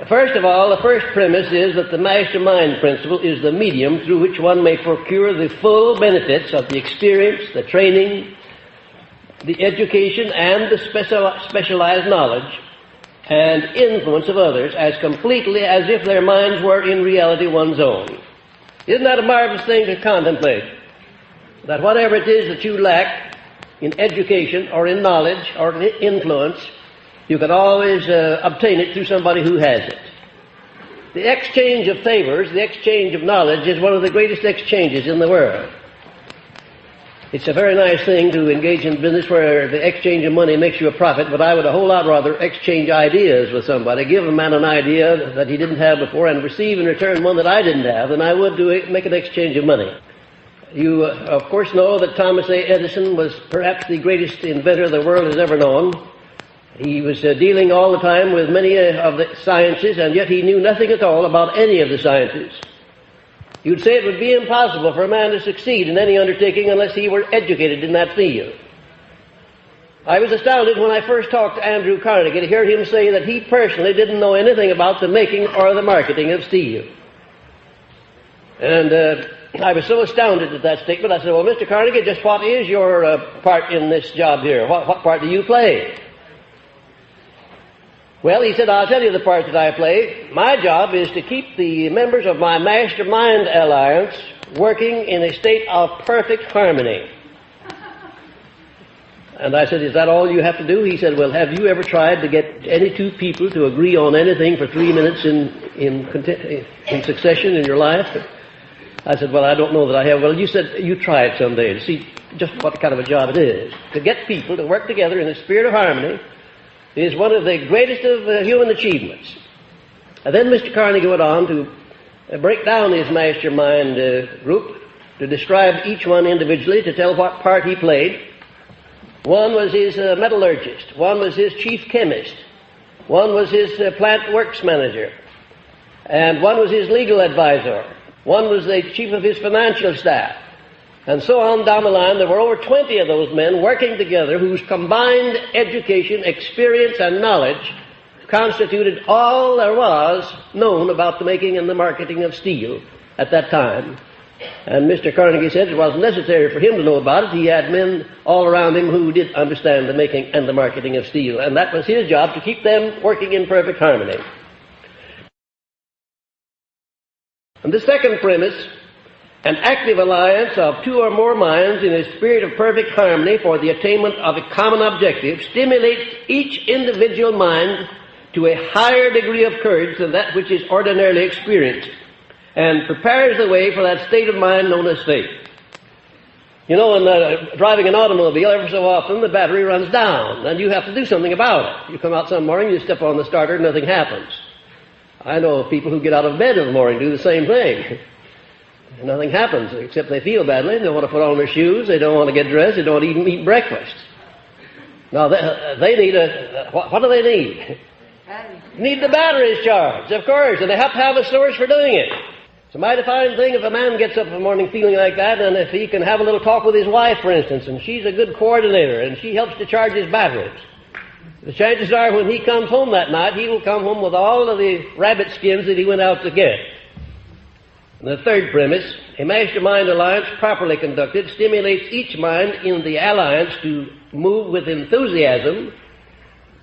First of all, the first premise is that the mastermind principle is the medium through which one may procure the full benefits of the experience, the training, the education, and the specialized knowledge and influence of others as completely as if their minds were in reality one's own. Isn't that a marvelous thing to contemplate? That whatever it is that you lack in education or in knowledge or in influence, you can always obtain it through somebody who has it. The exchange of favors, the exchange of knowledge, is one of the greatest exchanges in the world. It's a very nice thing to engage in business where the exchange of money makes you a profit, but I would a whole lot rather exchange ideas with somebody, give a man an idea that he didn't have before, and receive in return one that I didn't have, than I would make an exchange of money. You, of course, know that Thomas A. Edison was perhaps the greatest inventor the world has ever known. He was dealing all the time with many of the sciences, and yet he knew nothing at all about any of the sciences. You'd say it would be impossible for a man to succeed in any undertaking unless he were educated in that field. I was astounded when I first talked to Andrew Carnegie to hear him say that he personally didn't know anything about the making or the marketing of steel. And I was so astounded at that statement, I said, well, Mr. Carnegie, just what is your part in this job here? What part do you play? Well, he said, I'll tell you the part that I play. My job is to keep the members of my Mastermind Alliance working in a state of perfect harmony. And I said, is that all you have to do? He said, well, have you ever tried to get any two people to agree on anything for 3 minutes in succession in your life? I said, well, I don't know that I have. Well, you said you try it someday to see just what kind of a job it is. To get people to work together in a spirit of harmony is one of the greatest of human achievements. And then Mr. Carnegie went on to break down his mastermind group, to describe each one individually, to tell what part he played. One was his metallurgist, one was his chief chemist, one was his plant works manager, and one was his legal advisor, one was the chief of his financial staff. And so on down the line, there were over 20 of those men working together whose combined education, experience, and knowledge constituted all there was known about the making and the marketing of steel at that time. And Mr. Carnegie said it wasn't necessary for him to know about it. He had men all around him who did understand the making and the marketing of steel, and that was his job, to keep them working in perfect harmony. And the second premise, an active alliance of two or more minds in a spirit of perfect harmony for the attainment of a common objective, stimulates each individual mind to a higher degree of courage than that which is ordinarily experienced, and prepares the way for that state of mind known as faith. You know, in driving an automobile, every so often the battery runs down, and you have to do something about it. You come out some morning, you step on the starter, nothing happens. I know of people who get out of bed in the morning, do the same thing. Nothing happens, except they feel badly. They don't want to put on their shoes. They don't want to get dressed. They don't even eat breakfast. Now, they need what do they need? Need the batteries charged, of course, and they have to have a source for doing it. It's a mighty fine thing if a man gets up in the morning feeling like that, and if he can have a little talk with his wife, for instance, and she's a good coordinator, and she helps to charge his batteries. The chances are when he comes home that night, he will come home with all of the rabbit skins that he went out to get. And the third premise, a mastermind alliance properly conducted stimulates each mind in the alliance to move with enthusiasm,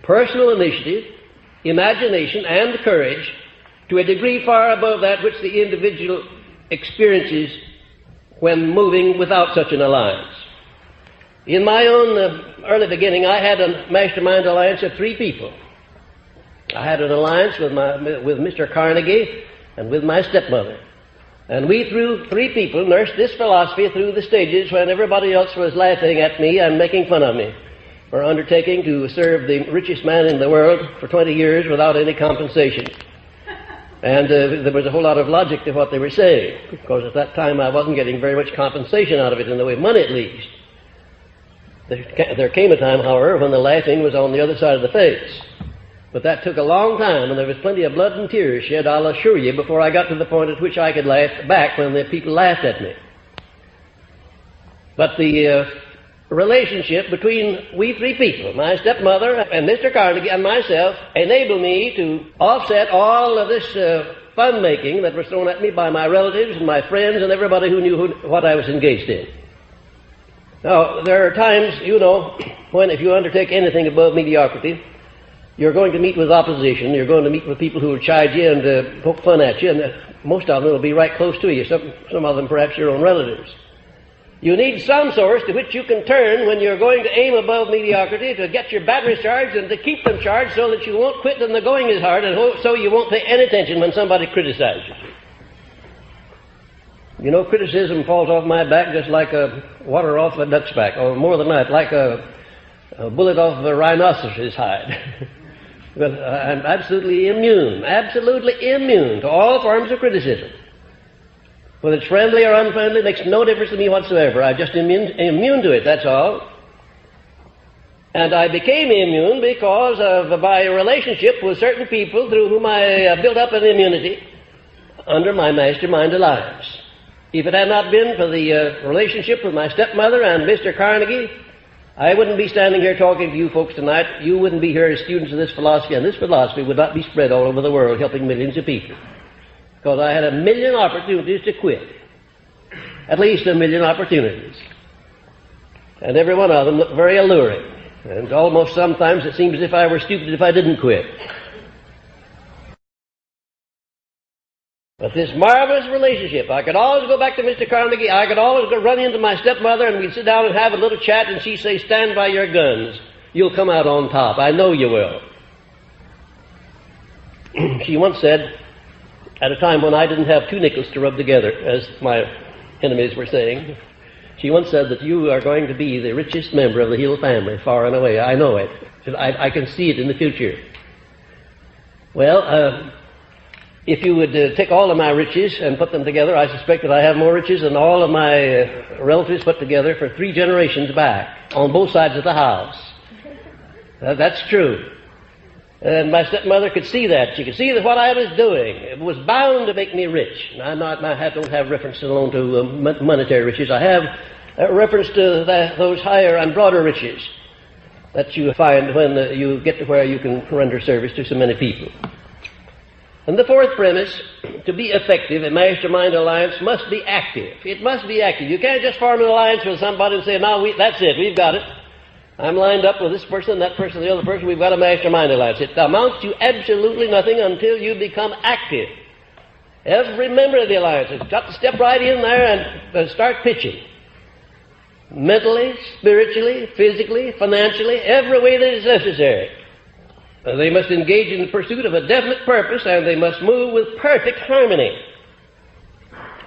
personal initiative, imagination, and courage to a degree far above that which the individual experiences when moving without such an alliance. In my own early beginning, I had a mastermind alliance of 3 people. I had an alliance with Mr. Carnegie and with my stepmother. And we, through 3 people, nursed this philosophy through the stages when everybody else was laughing at me and making fun of me for undertaking to serve the richest man in the world for 20 years without any compensation. And there was a whole lot of logic to what they were saying, because at that time I wasn't getting very much compensation out of it, in the way of money at least. There came a time, however, when the laughing was on the other side of the face. But that took a long time, and there was plenty of blood and tears shed, I'll assure you, before I got to the point at which I could laugh back when the people laughed at me. But the relationship between we three people, my stepmother and Mr. Carnegie and myself, enabled me to offset all of this fun-making that was thrown at me by my relatives and my friends and everybody who knew what I was engaged in. Now, there are times, you know, when if you undertake anything above mediocrity, you're going to meet with opposition, you're going to meet with people who will chide you and poke fun at you, and most of them will be right close to you, some of them perhaps your own relatives. You need some source to which you can turn when you're going to aim above mediocrity to get your batteries charged and to keep them charged so that you won't quit when the going is hard and so you won't pay any attention when somebody criticizes you. You know, criticism falls off my back just like water off a duck's back, or more than that, like a bullet off a rhinoceros's hide. But I'm absolutely immune to all forms of criticism. Whether it's friendly or unfriendly makes no difference to me whatsoever. I'm just immune to it, that's all. And I became immune because of my relationship with certain people through whom I built up an immunity under my mastermind alliance. If it had not been for the relationship with my stepmother and Mr. Carnegie, I wouldn't be standing here talking to you folks tonight. You wouldn't be here as students of this philosophy, and this philosophy would not be spread all over the world helping millions of people. Because I had a million opportunities to quit. At least a million opportunities. And every one of them looked very alluring. And almost sometimes it seems as if I were stupid if I didn't quit. But this marvelous relationship, I could always go back to Mr. Carnegie, I could always go run into my stepmother and we'd sit down and have a little chat and she'd say, "Stand by your guns. You'll come out on top. I know you will." She once said, at a time when I didn't have two nickels to rub together, as my enemies were saying, she once said that you are going to be the richest member of the Hill family, far and away. I know it. I can see it in the future. Well, if you would take all of my riches and put them together, I suspect that I have more riches than all of my relatives put together for 3 generations back, on both sides of the house. That's true. And my stepmother could see that. She could see that what I was doing, it was bound to make me rich. I don't have reference alone to monetary riches. I have reference to those higher and broader riches that you find when you get to where you can render service to so many people. And the fourth premise, to be effective, a mastermind alliance must be active. It must be active. You can't just form an alliance with somebody and say, "Now, that's it, we've got it. I'm lined up with this person, that person, the other person, we've got a mastermind alliance." It amounts to absolutely nothing until you become active. Every member of the alliance has got to step right in there and start pitching. Mentally, spiritually, physically, financially, every way that is necessary. They must engage in the pursuit of a definite purpose, and they must move with perfect harmony.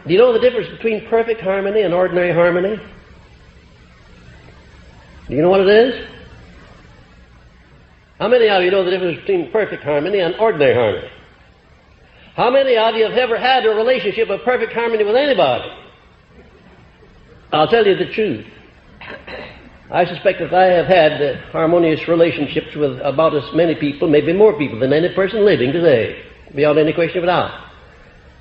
Do you know the difference between perfect harmony and ordinary harmony? Do you know what it is? How many of you know the difference between perfect harmony and ordinary harmony? How many of you have ever had a relationship of perfect harmony with anybody? I'll tell you the truth. I suspect that I have had harmonious relationships with about as many people, maybe more people than any person living today, beyond any question of doubt.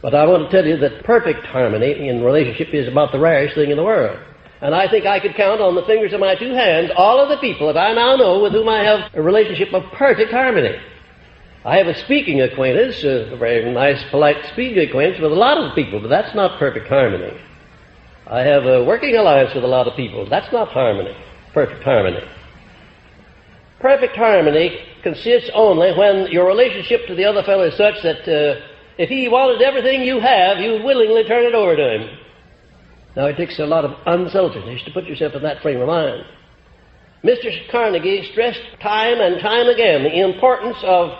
But I want to tell you that perfect harmony in relationship is about the rarest thing in the world. And I think I could count on the fingers of my 2 hands all of the people that I now know with whom I have a relationship of perfect harmony. I have a speaking acquaintance, a very nice, polite speaking acquaintance with a lot of people, but that's not perfect harmony. I have a working alliance with a lot of people. That's not harmony. Perfect harmony. Perfect harmony consists only when your relationship to the other fellow is such that if he wanted everything you have, you would willingly turn it over to him. Now, it takes a lot of unselfishness to put yourself in that frame of mind. Mr. Carnegie stressed time and time again the importance of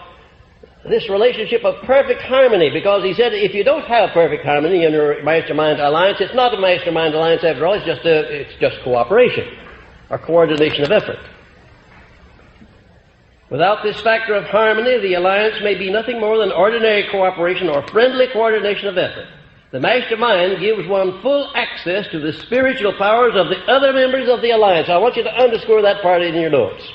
this relationship of perfect harmony, because he said if you don't have perfect harmony in your mastermind alliance, it's not a mastermind alliance after all, it's just cooperation or coordination of effort. Without this factor of harmony, the alliance may be nothing more than ordinary cooperation or friendly coordination of effort. The mastermind gives one full access to the spiritual powers of the other members of the alliance. I want you to underscore that part in your notes.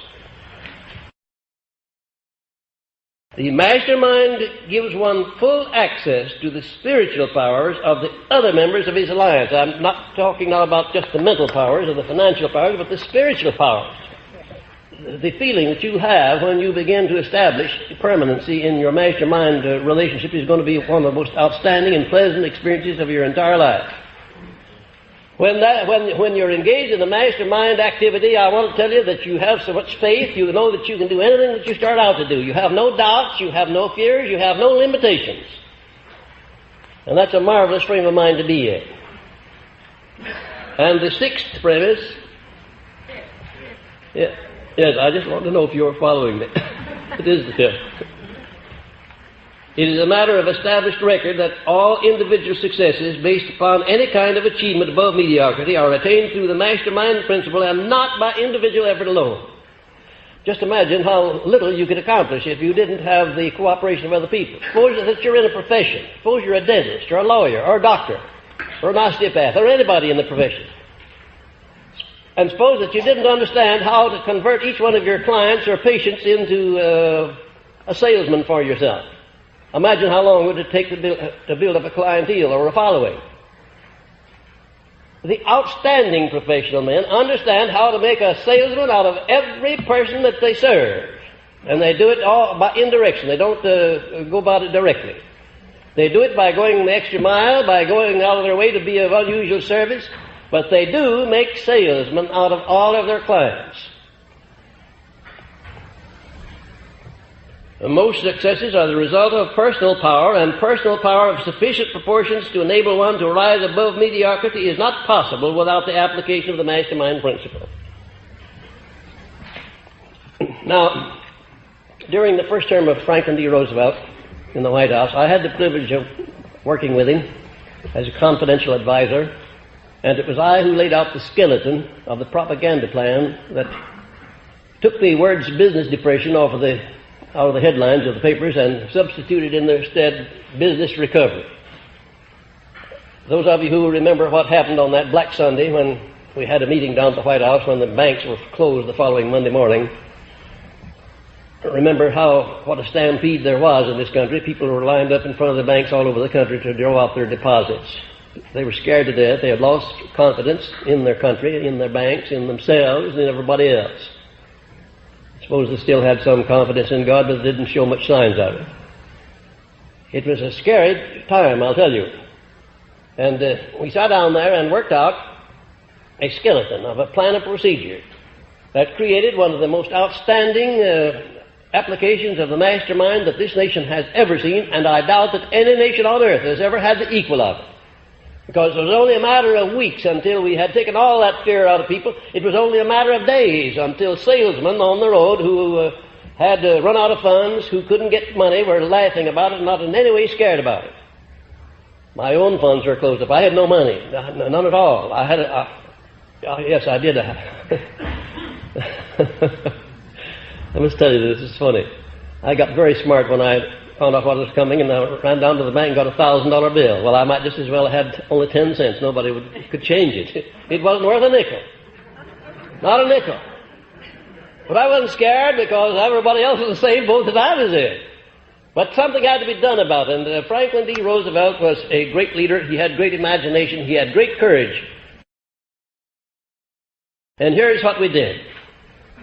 The mastermind gives one full access to the spiritual powers of the other members of his alliance. I'm not talking now about just the mental powers or the financial powers, but the spiritual powers. The feeling that you have when you begin to establish permanency in your mastermind relationship is going to be one of the most outstanding and pleasant experiences of your entire life. When you're engaged in the mastermind activity, I want to tell you that you have so much faith, you know that you can do anything that you start out to do. You have no doubts, you have no fears, you have no limitations. And that's a marvelous frame of mind to be in. And the sixth premise, yes, I just want to know if you're following me. It is the fifth. It is a matter of established record that all individual successes based upon any kind of achievement above mediocrity are attained through the mastermind principle and not by individual effort alone. Just imagine how little you could accomplish if you didn't have the cooperation of other people. Suppose that you're in a profession. Suppose you're a dentist or a lawyer or a doctor or an osteopath or anybody in the profession. And suppose that you didn't understand how to convert each one of your clients or patients into a salesman for yourself. Imagine how long would it take to build up a clientele or a following. The outstanding professional men understand how to make a salesman out of every person that they serve. And they do it all by indirection. They don't go about it directly. They do it by going the extra mile, by going out of their way to be of unusual service, but they do make salesmen out of all of their clients. Most successes are the result of personal power, and personal power of sufficient proportions to enable one to rise above mediocrity is not possible without the application of the mastermind principle. Now, during the first term of Franklin D. Roosevelt in the White House, I had the privilege of working with him as a confidential advisor, and it was I who laid out the skeleton of the propaganda plan that took the words business depression out of the headlines of the papers and substituted in their stead business recovery. Those of you who remember what happened on that Black Sunday when we had a meeting down at the White House when the banks were closed the following Monday morning, remember what a stampede there was in this country. People were lined up in front of the banks all over the country to draw out their deposits. They were scared to death. They had lost confidence in their country, in their banks, in themselves, and in everybody else. I suppose they still had some confidence in God, but they didn't show much signs of it. It was a scary time, I'll tell you. And we sat down there and worked out a skeleton of a plan of procedure that created one of the most outstanding applications of the mastermind that this nation has ever seen, and I doubt that any nation on earth has ever had the equal of it. Because it was only a matter of weeks until we had taken all that fear out of people. It was only a matter of days until salesmen on the road who had run out of funds, who couldn't get money, were laughing about it and not in any way scared about it. My own funds were closed up. I had no money, none at all. Yes, I did. I must tell you, this is funny. I got very smart when I found out what was coming, and I ran down to the bank and got a $1,000 bill. Well, I might just as well have had only 10 cents. Nobody could change it. It wasn't worth a nickel. Not a nickel. But I wasn't scared because everybody else was in the same boat that I was in. But something had to be done about it, and Franklin D. Roosevelt was a great leader. He had great imagination. He had great courage. And here's what we did.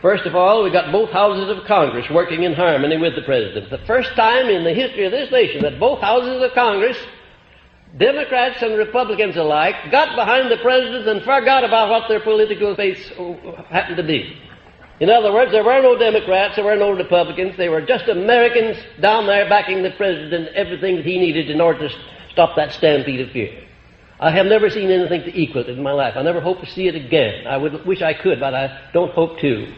First of all, we got both houses of Congress working in harmony with the President. The first time in the history of this nation that both houses of Congress, Democrats and Republicans alike, got behind the President and forgot about what their political faiths happened to be. In other words, there were no Democrats, there were no Republicans, they were just Americans down there backing the President and everything that he needed in order to stop that stampede of fear. I have never seen anything to equal it in my life. I never hope to see it again. I wish I could, but I don't hope to.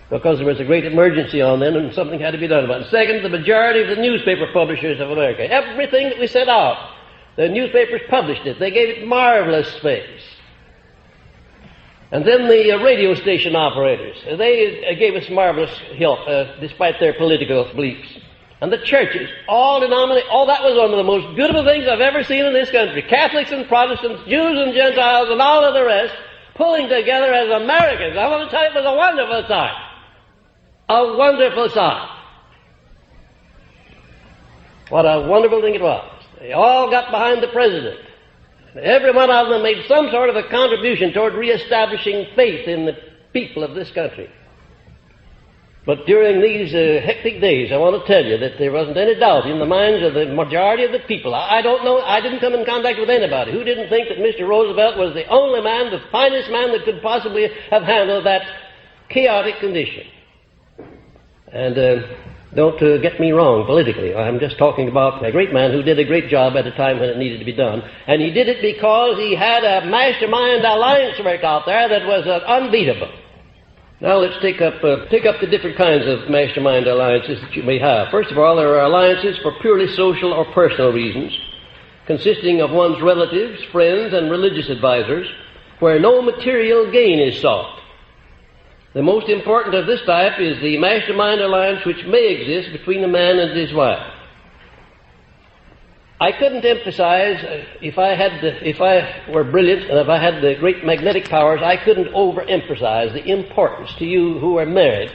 Because there was a great emergency on then and something had to be done about it. Second, the majority of the newspaper publishers of America, everything that we sent out, the newspapers published it. They gave it marvelous space. And then the radio station operators, they gave us marvelous help despite their political beliefs. And the churches, all that was one of the most beautiful things I've ever seen in this country. Catholics and Protestants, Jews and Gentiles, and all of the rest, pulling together as Americans. I want to tell you, it was a wonderful sight. A wonderful sight. What a wonderful thing it was. They all got behind the president. Every one of them made some sort of a contribution toward reestablishing faith in the people of this country. But during these hectic days, I want to tell you that there wasn't any doubt in the minds of the majority of the people. I don't know, I didn't come in contact with anybody who didn't think that Mr. Roosevelt was the only man, the finest man that could possibly have handled that chaotic condition. And don't get me wrong politically. I'm just talking about a great man who did a great job at a time when it needed to be done. And he did it because he had a mastermind alliance worked out there that was unbeatable. Now let's take up the different kinds of mastermind alliances that you may have. First of all, there are alliances for purely social or personal reasons, consisting of one's relatives, friends, and religious advisors, where no material gain is sought. The most important of this type is the mastermind alliance which may exist between a man and his wife. I couldn't emphasize, if I were brilliant and if I had the great magnetic powers, I couldn't overemphasize the importance to you who are married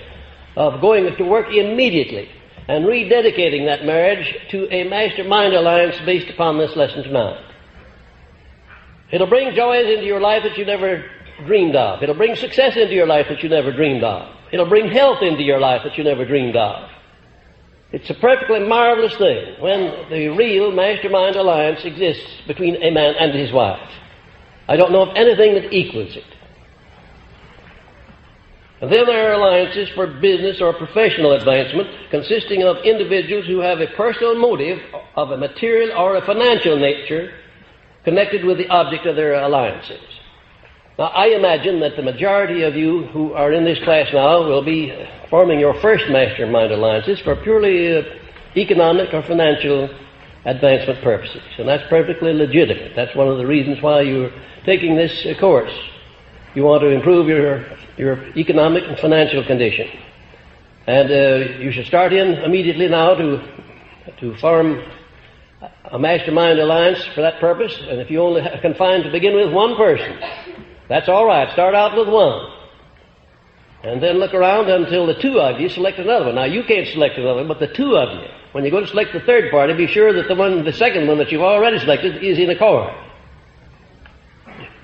of going to work immediately and rededicating that marriage to a mastermind alliance based upon this lesson tonight. It'll bring joys into your life that you never dreamed of. It'll bring success into your life that you never dreamed of. It'll bring health into your life that you never dreamed of. It's a perfectly marvelous thing when the real mastermind alliance exists between a man and his wife. I don't know of anything that equals it. And then there are alliances for business or professional advancement consisting of individuals who have a personal motive of a material or a financial nature connected with the object of their alliances. Now, I imagine that the majority of you who are in this class now will be forming your first mastermind alliances for purely economic or financial advancement purposes. And that's perfectly legitimate. That's one of the reasons why you're taking this course. You want to improve your economic and financial condition. And you should start in immediately now to form a mastermind alliance for that purpose. And if you only can find to begin with one person, that's all right. Start out with one. And then look around until the two of you select another one. Now, you can't select another one, but the two of you. When you go to select the third party, be sure that the second one that you've already selected is in accord.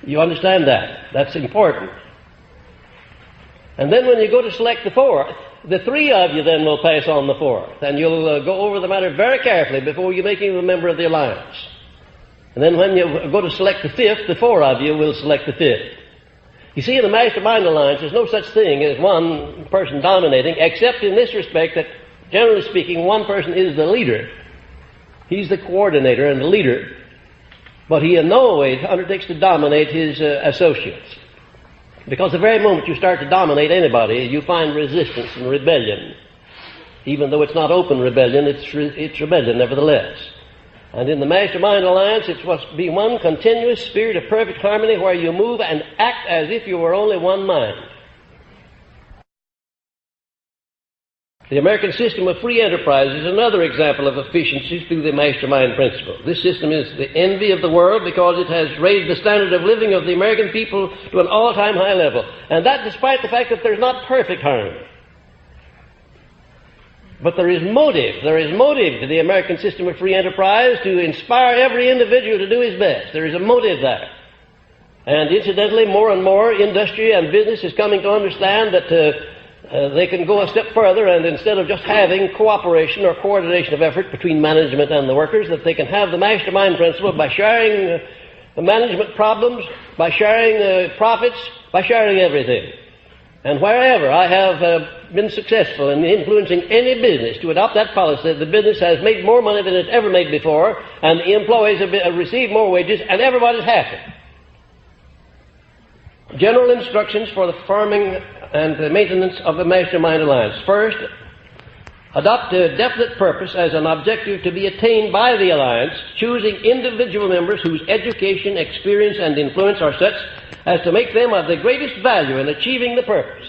You understand that? That's important. And then when you go to select the fourth, the three of you then will pass on the fourth. And you'll go over the matter very carefully before you make him a member of the alliance. And then when you go to select the fifth, the four of you will select the fifth. You see, in the mastermind alliance, there's no such thing as one person dominating, except in this respect that, generally speaking, one person is the leader. He's the coordinator and the leader. But he in no way undertakes to dominate his associates. Because the very moment you start to dominate anybody, you find resistance and rebellion. Even though it's not open rebellion, it's rebellion nevertheless. And in the mastermind alliance, it must be one continuous spirit of perfect harmony where you move and act as if you were only one mind. The American system of free enterprise is another example of efficiency through the mastermind principle. This system is the envy of the world because it has raised the standard of living of the American people to an all-time high level. And that despite the fact that there's not perfect harmony. But there is motive to the American system of free enterprise to inspire every individual to do his best. There is a motive there. And incidentally, more and more industry and business is coming to understand that they can go a step further, and instead of just having cooperation or coordination of effort between management and the workers, that they can have the mastermind principle by sharing the management problems, by sharing profits, by sharing everything. And wherever I have been successful in influencing any business to adopt that policy, the business has made more money than it's ever made before, and the employees have received more wages, and everybody's happy. General instructions for the forming and the maintenance of a mastermind alliance. First, adopt a definite purpose as an objective to be attained by the alliance, choosing individual members whose education, experience, and influence are such as to make them of the greatest value in achieving the purpose.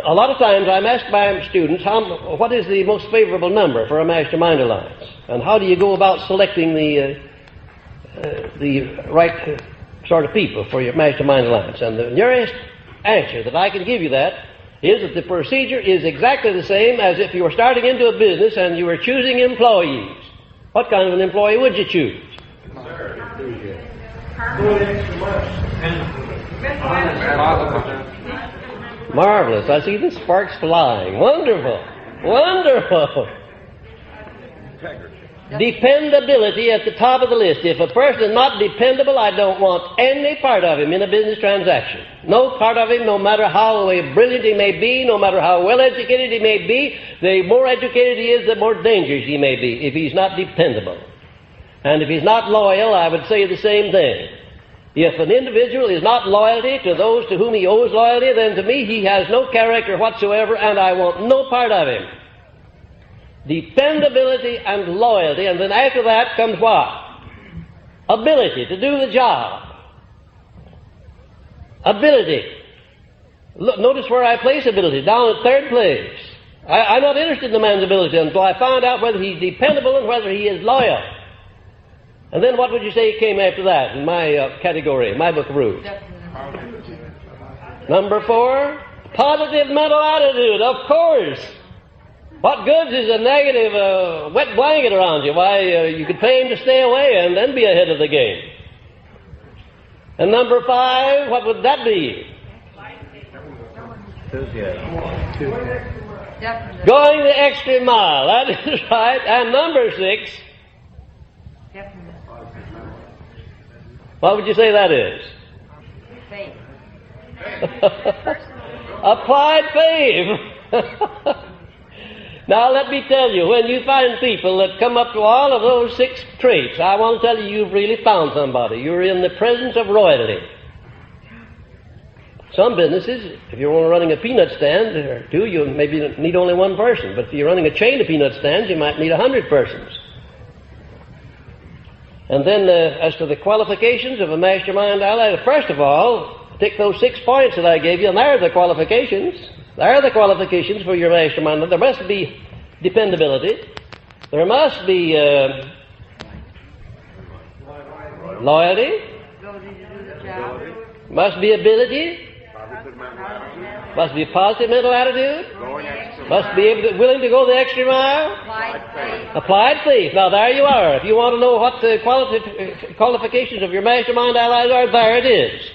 A lot of times I'm asked by students, what is the most favorable number for a mastermind alliance? And how do you go about selecting the right sort of people for your mastermind alliance? And the nearest answer that I can give you that is that the procedure is exactly the same as if you were starting into a business and you were choosing employees. What kind of an employee would you choose? Marvelous. I see the sparks flying. Wonderful. Wonderful. Dependability at the top of the list. If a person is not dependable, I don't want any part of him in a business transaction. No part of him, no matter how brilliant he may be, no matter how well educated he may be, the more educated he is, the more dangerous he may be if he's not dependable. And if he's not loyal, I would say the same thing. If an individual is not loyalty to those to whom he owes loyalty, then to me he has no character whatsoever, and I want no part of him. Dependability and loyalty, and then after that comes what? Ability to do the job. Ability. Look, notice where I place ability, down at third place. I'm not interested in the man's ability until I find out whether he's dependable and whether he is loyal. And then what would you say came after that in my category, my book of rules? Number 4, positive mental attitude, of course. What good is a negative wet blanket around you? Why, you could pay him to stay away and then be ahead of the game. And number 5, what would that be? Going the extra mile, that is right. And number 6, what would you say that is? Faith. Applied faith. Now let me tell you, when you find people that come up to all of those 6 traits, I want to tell you, you've really found somebody. You're in the presence of royalty. Some businesses, if you're running a peanut stand or 2, you maybe need only 1 person. But if you're running a chain of peanut stands, you might need 100 persons. And then as to the qualifications of a mastermind ally, first of all, take those 6 points that I gave you, and there are the qualifications. There are the qualifications for your mastermind. There must be dependability. There must be loyalty. Must be ability. Must be a positive mental attitude. Must be willing to go the extra mile. Applied faith. Now there you are. If you want to know what the qualifications of your mastermind allies are, there it is.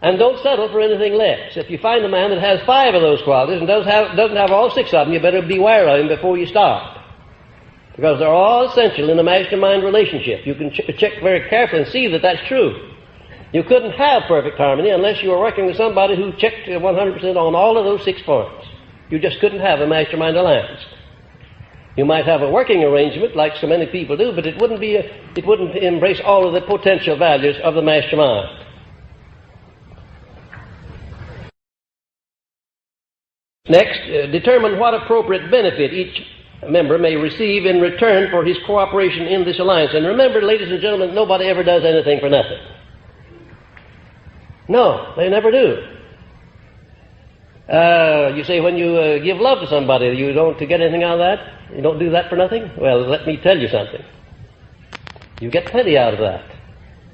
And don't settle for anything less. If you find a man that has 5 of those qualities and doesn't have all 6 of them, you better beware of him before you start. Because they're all essential in a mastermind relationship. You can check very carefully and see that that's true. You couldn't have perfect harmony unless you were working with somebody who checked 100% on all of those 6 points. You just couldn't have a mastermind alliance. You might have a working arrangement like so many people do, but it wouldn't embrace all of the potential values of the mastermind. Next, determine what appropriate benefit each member may receive in return for his cooperation in this alliance. And remember, ladies and gentlemen, nobody ever does anything for nothing. No, they never do. You say when you give love to somebody, you don't get anything out of that? You don't do that for nothing? Well, let me tell you something. You get plenty out of that.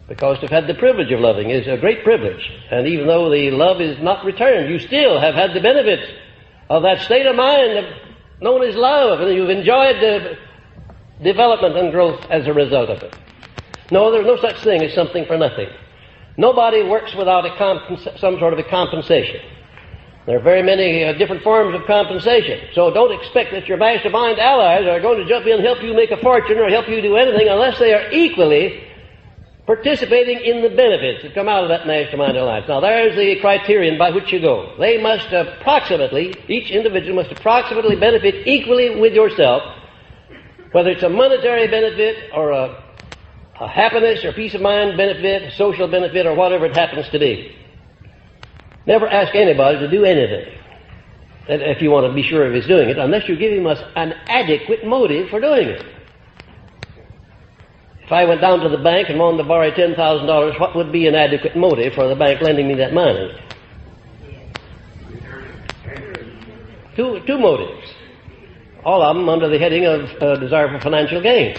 Because to have had the privilege of loving is a great privilege. And even though the love is not returned, you still have had the benefits of that state of mind known as love, and you've enjoyed the development and growth as a result of it. No, there's no such thing as something for nothing. Nobody works without some sort of a compensation. There are very many different forms of compensation. So don't expect that your mastermind allies are going to jump in and help you make a fortune or help you do anything unless they are equally participating in the benefits that come out of that mastermind alliance. Now there's the criterion by which you go. They must each individual must approximately benefit equally with yourself, whether it's a monetary benefit or a happiness or peace of mind benefit, a social benefit, or whatever it happens to be. Never ask anybody to do anything, if you want to be sure of his doing it, unless you give him an adequate motive for doing it. If I went down to the bank and wanted to borrow $10,000, what would be an adequate motive for the bank lending me that money? 2 motives. All of them under the heading of desire for financial gain.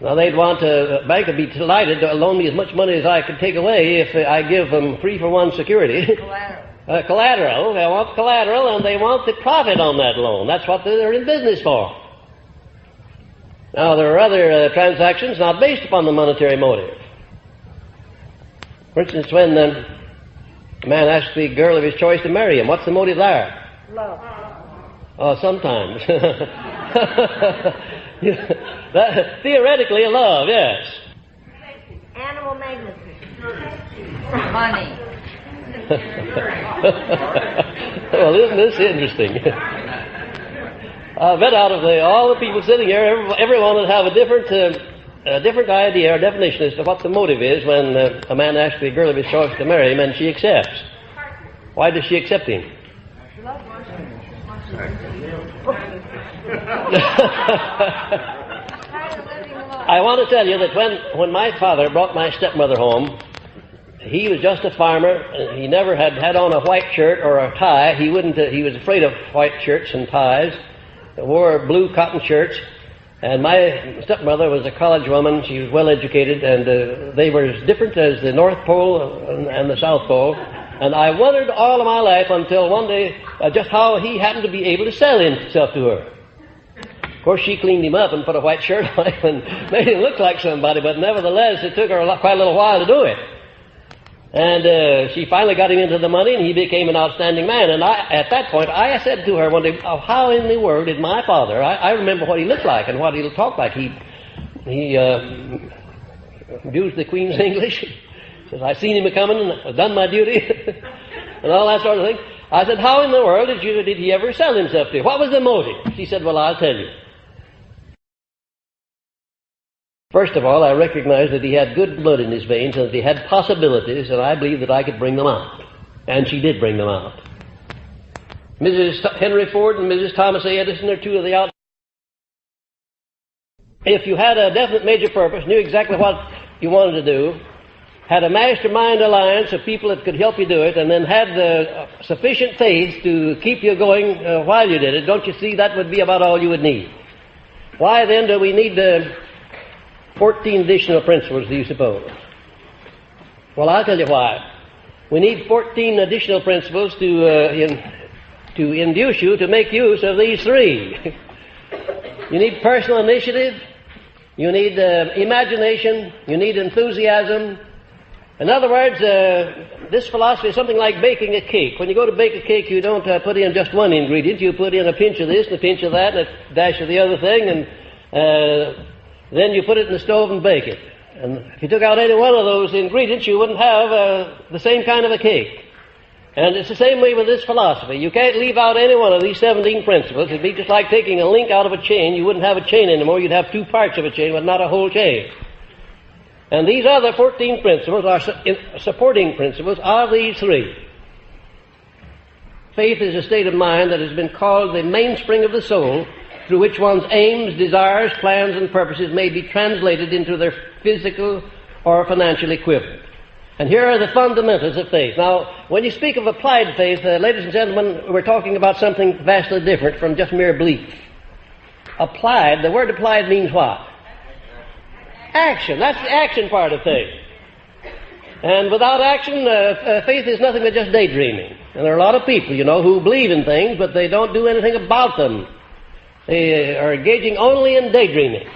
Now they'd want a bank would be delighted to loan me as much money as I could take away if I give them 3-for-1 security. Collateral. Collateral. They want collateral and they want the profit on that loan. That's what they're in business for. Now there are other transactions not based upon the monetary motive. For instance, when a man asks the girl of his choice to marry him, what's the motive there? Love. Oh, sometimes. Theoretically, love, yes. Animal magnetism. Money. Well, isn't this interesting? I bet out of all the people sitting here, everyone would have a different idea or definition as to what the motive is when a man asks the girl of his choice to marry him and she accepts. Why does she accept him? I want to tell you that when my father brought my stepmother home, he was just a farmer. He never had on a white shirt or a tie. He was afraid of white shirts and ties. He wore blue cotton shirts. And my stepmother was a college woman. She was well educated, and they were as different as the North Pole and the South Pole. And I wondered all of my life until one day just how he happened to be able to sell himself to her. Of course, she cleaned him up and put a white shirt on him and made him look like somebody, but nevertheless, it took her quite a little while to do it. And she finally got him into the money, and he became an outstanding man. And at that point, I said to her one day, oh, how in the world did my father, I remember what he looked like and what he talked like. He used the Queen's English. Says, I seen him a-coming and I've done my duty, and all that sort of thing. I said, how in the world did he ever sell himself to you? What was the motive? She said, well, I'll tell you. First of all, I recognized that he had good blood in his veins and that he had possibilities, and I believed that I could bring them out. And she did bring them out. Mrs. Henry Ford and Mrs. Thomas A. Edison are two of the out. If you had a definite major purpose, knew exactly what you wanted to do, had a mastermind alliance of people that could help you do it, and then had the sufficient faith to keep you going while you did it, don't you see that would be about all you would need? Why then do we need 14 additional principles, do you suppose? Well, I'll tell you why. We need 14 additional principles to induce you to make use of these three. You need personal initiative, you need imagination, you need enthusiasm. In other words, this philosophy is something like baking a cake. When you go to bake a cake, you don't put in just one ingredient. You put in a pinch of this and a pinch of that and a dash of the other thing, and then you put it in the stove and bake it. And if you took out any one of those ingredients, you wouldn't have the same kind of a cake. And it's the same way with this philosophy. You can't leave out any one of these 17 principles. It'd be just like taking a link out of a chain. You wouldn't have a chain anymore. You'd have two parts of a chain, but not a whole chain. And these other 14 principles, are supporting principles, are these three. Faith is a state of mind that has been called the mainspring of the soul, through which one's aims, desires, plans, and purposes may be translated into their physical or financial equivalent. And here are the fundamentals of faith. Now, when you speak of applied faith, ladies and gentlemen, we're talking about something vastly different from just mere belief. Applied, the word applied means what? Action. That's the action part of faith. And without action, faith is nothing but just daydreaming. And there are a lot of people, who believe in things, but they don't do anything about them. They are engaging only in daydreaming.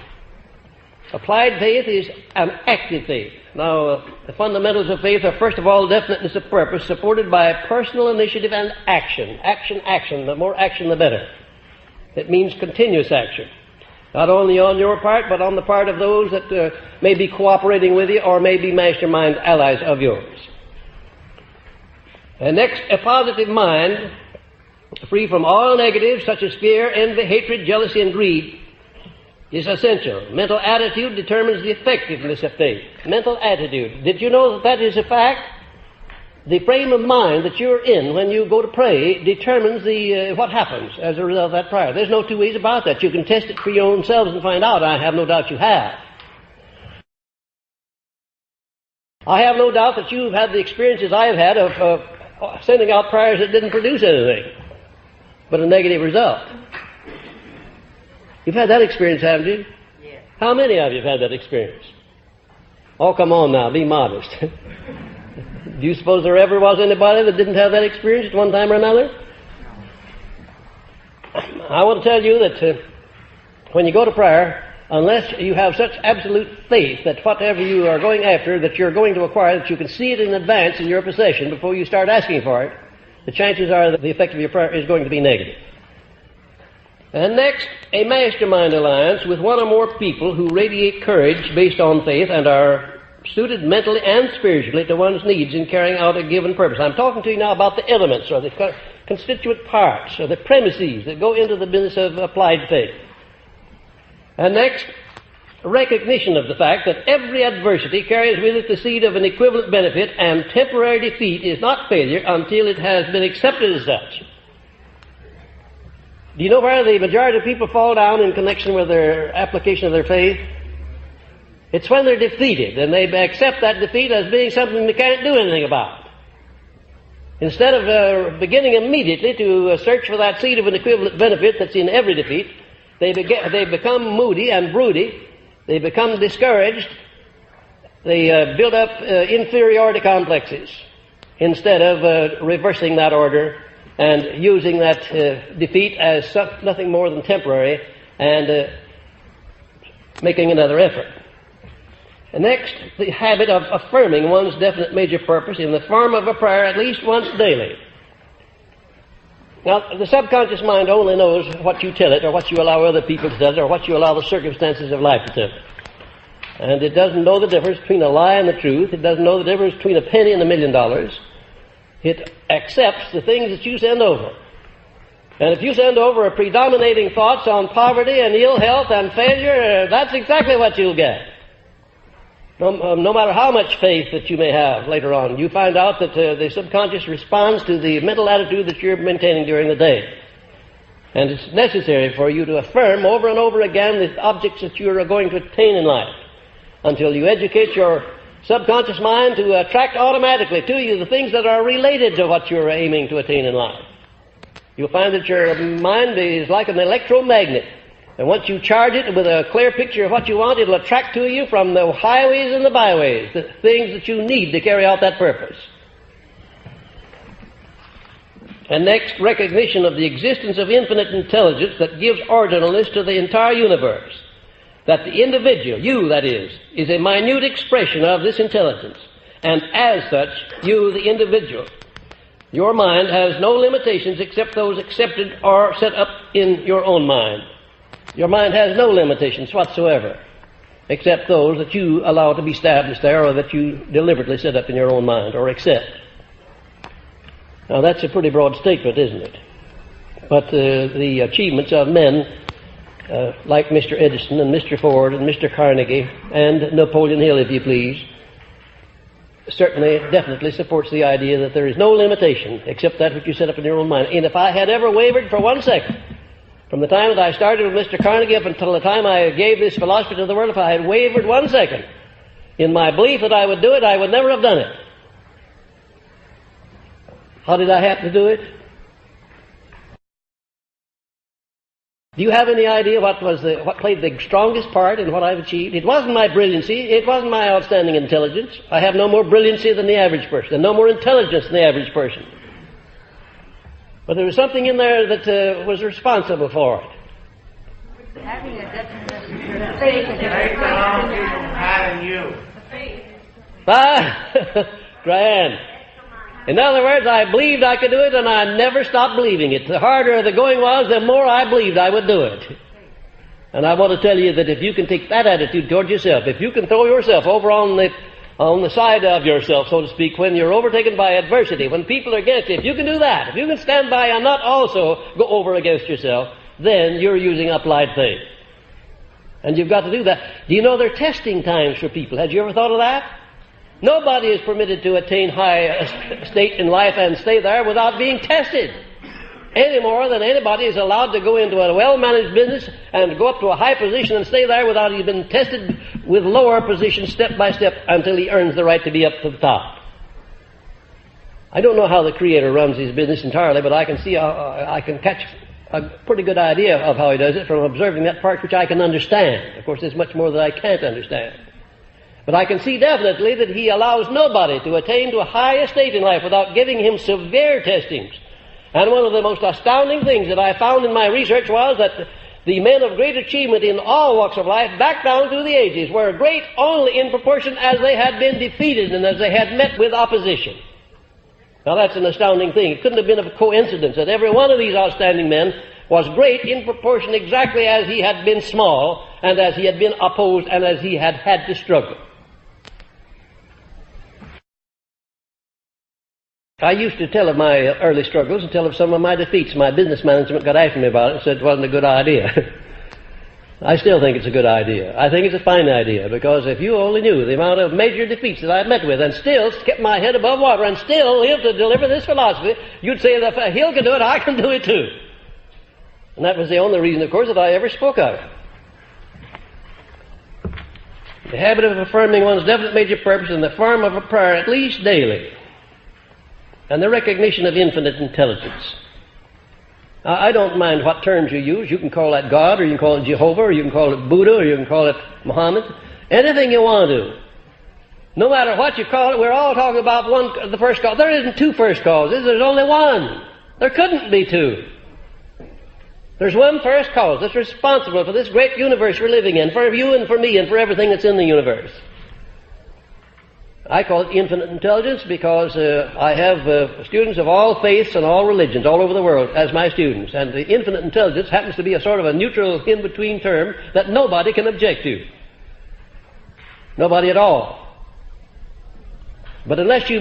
Applied faith is an active faith. Now, the fundamentals of faith are, first of all, definiteness of purpose, supported by personal initiative and action. Action. The more action, the better. It means continuous action. Not only on your part, but on the part of those that may be cooperating with you or may be mastermind allies of yours. And next, a positive mind, free from all negatives such as fear, envy, hatred, jealousy, and greed, is essential. Mental attitude determines the effectiveness of faith. Mental attitude. Did you know that is a fact? The frame of mind that you're in when you go to pray determines what happens as a result of that prayer. There's no two ways about that. You can test it for your own selves and find out. I have no doubt you have. I have no doubt that you've had the experiences I have had of sending out prayers that didn't produce anything but a negative result. You've had that experience, haven't you? Yes. How many of you have had that experience? Oh, come on now, be modest. Do you suppose there ever was anybody that didn't have that experience at one time or another? I want to tell you that when you go to prayer, unless you have such absolute faith that whatever you are going after, that you're going to acquire, that you can see it in advance in your possession before you start asking for it, the chances are that the effect of your prayer is going to be negative. And next, a mastermind alliance with one or more people who radiate courage based on faith and are suited mentally and spiritually to one's needs in carrying out a given purpose. I'm talking to you now about the elements or the constituent parts or the premises that go into the business of applied faith. And next, recognition of the fact that every adversity carries with it the seed of an equivalent benefit, and temporary defeat is not failure until it has been accepted as such. Do you know where the majority of people fall down in connection with their application of their faith? It's when they're defeated, and they accept that defeat as being something they can't do anything about. Instead of beginning immediately to search for that seed of an equivalent benefit that's in every defeat, they become moody and broody. They become discouraged. They build up inferiority complexes instead of reversing that order and using that defeat as nothing more than temporary and making another effort. And next, the habit of affirming one's definite major purpose in the form of a prayer at least once daily. Now, the subconscious mind only knows what you tell it, or what you allow other people to tell it, or what you allow the circumstances of life to tell it. And it doesn't know the difference between a lie and the truth. It doesn't know the difference between a penny and $1 million. It accepts the things that you send over. And if you send over a predominating thoughts on poverty and ill health and failure, that's exactly what you'll get. No matter how much faith that you may have later on, you find out that the subconscious responds to the mental attitude that you're maintaining during the day. And it's necessary for you to affirm over and over again the objects that you are going to attain in life until you educate your subconscious mind to attract automatically to you the things that are related to what you're aiming to attain in life. You'll find that your mind is like an electromagnet. And once you charge it with a clear picture of what you want, it'll attract to you from the highways and the byways the things that you need to carry out that purpose. And next, recognition of the existence of infinite intelligence that gives ordinalness to the entire universe. That the individual, you that is a minute expression of this intelligence. And as such, you, the individual, your mind has no limitations except those accepted or set up in your own mind. Your mind has no limitations whatsoever, except those that you allow to be established there or that you deliberately set up in your own mind or accept. Now that's a pretty broad statement, isn't it? But the achievements of men like Mr. Edison and Mr. Ford and Mr. Carnegie and Napoleon Hill, if you please, certainly, definitely supports the idea that there is no limitation except that which you set up in your own mind. And if I had ever wavered for 1 second, from the time that I started with Mr. Carnegie up until the time I gave this philosophy to the world, if I had wavered 1 second in my belief that I would do it, I would never have done it. How did I happen to do it? Do you have any idea what played the strongest part in what I've achieved? It wasn't my brilliancy. It wasn't my outstanding intelligence. I have no more brilliancy than the average person, and no more intelligence than the average person. But there was something in there that was responsible for it. Having a definite faith in you. Grand. In other words, I believed I could do it, and I never stopped believing it. The harder the going was, the more I believed I would do it. And I want to tell you that if you can take that attitude toward yourself, if you can throw yourself over on the side of yourself, so to speak, when you're overtaken by adversity, when people are against you, if you can do that, if you can stand by and not also go over against yourself, then you're using applied faith. And you've got to do that. Do you know there are testing times for people? Had you ever thought of that? Nobody is permitted to attain high state in life and stay there without being tested. Any more than anybody is allowed to go into a well-managed business and go up to a high position and stay there without he's been tested with lower positions step by step until he earns the right to be up to the top. I don't know how the Creator runs his business entirely, but I can see, I can catch a pretty good idea of how he does it from observing that part which I can understand. Of course, there's much more that I can't understand. But I can see definitely that he allows nobody to attain to a high estate in life without giving him severe testings. And one of the most astounding things that I found in my research was that the men of great achievement in all walks of life, back down through the ages, were great only in proportion as they had been defeated and as they had met with opposition. Now that's an astounding thing. It couldn't have been a coincidence that every one of these outstanding men was great in proportion exactly as he had been small and as he had been opposed and as he had had to struggle. I used to tell of my early struggles and tell of some of my defeats. My business management got after me about it and said it wasn't a good idea. I still think it's a good idea. I think it's a fine idea, because if you only knew the amount of major defeats that I've met with and still kept my head above water and still lived to deliver this philosophy, you'd say that if Hill can do it, I can do it too. And that was the only reason, of course, that I ever spoke of it. The habit of affirming one's definite major purpose in the form of a prayer at least daily, and the recognition of infinite intelligence. Now, I don't mind what terms you use. You can call that God, or you can call it Jehovah, or you can call it Buddha, or you can call it Muhammad. Anything you want to. No matter what you call it, we're all talking about the first cause. There isn't two first causes. There's only one. There couldn't be two. There's one first cause that's responsible for this great universe we're living in, for you and for me and for everything that's in the universe. I call it infinite intelligence because I have students of all faiths and all religions all over the world as my students. And the infinite intelligence happens to be a sort of a neutral in-between term that nobody can object to. Nobody at all. But unless you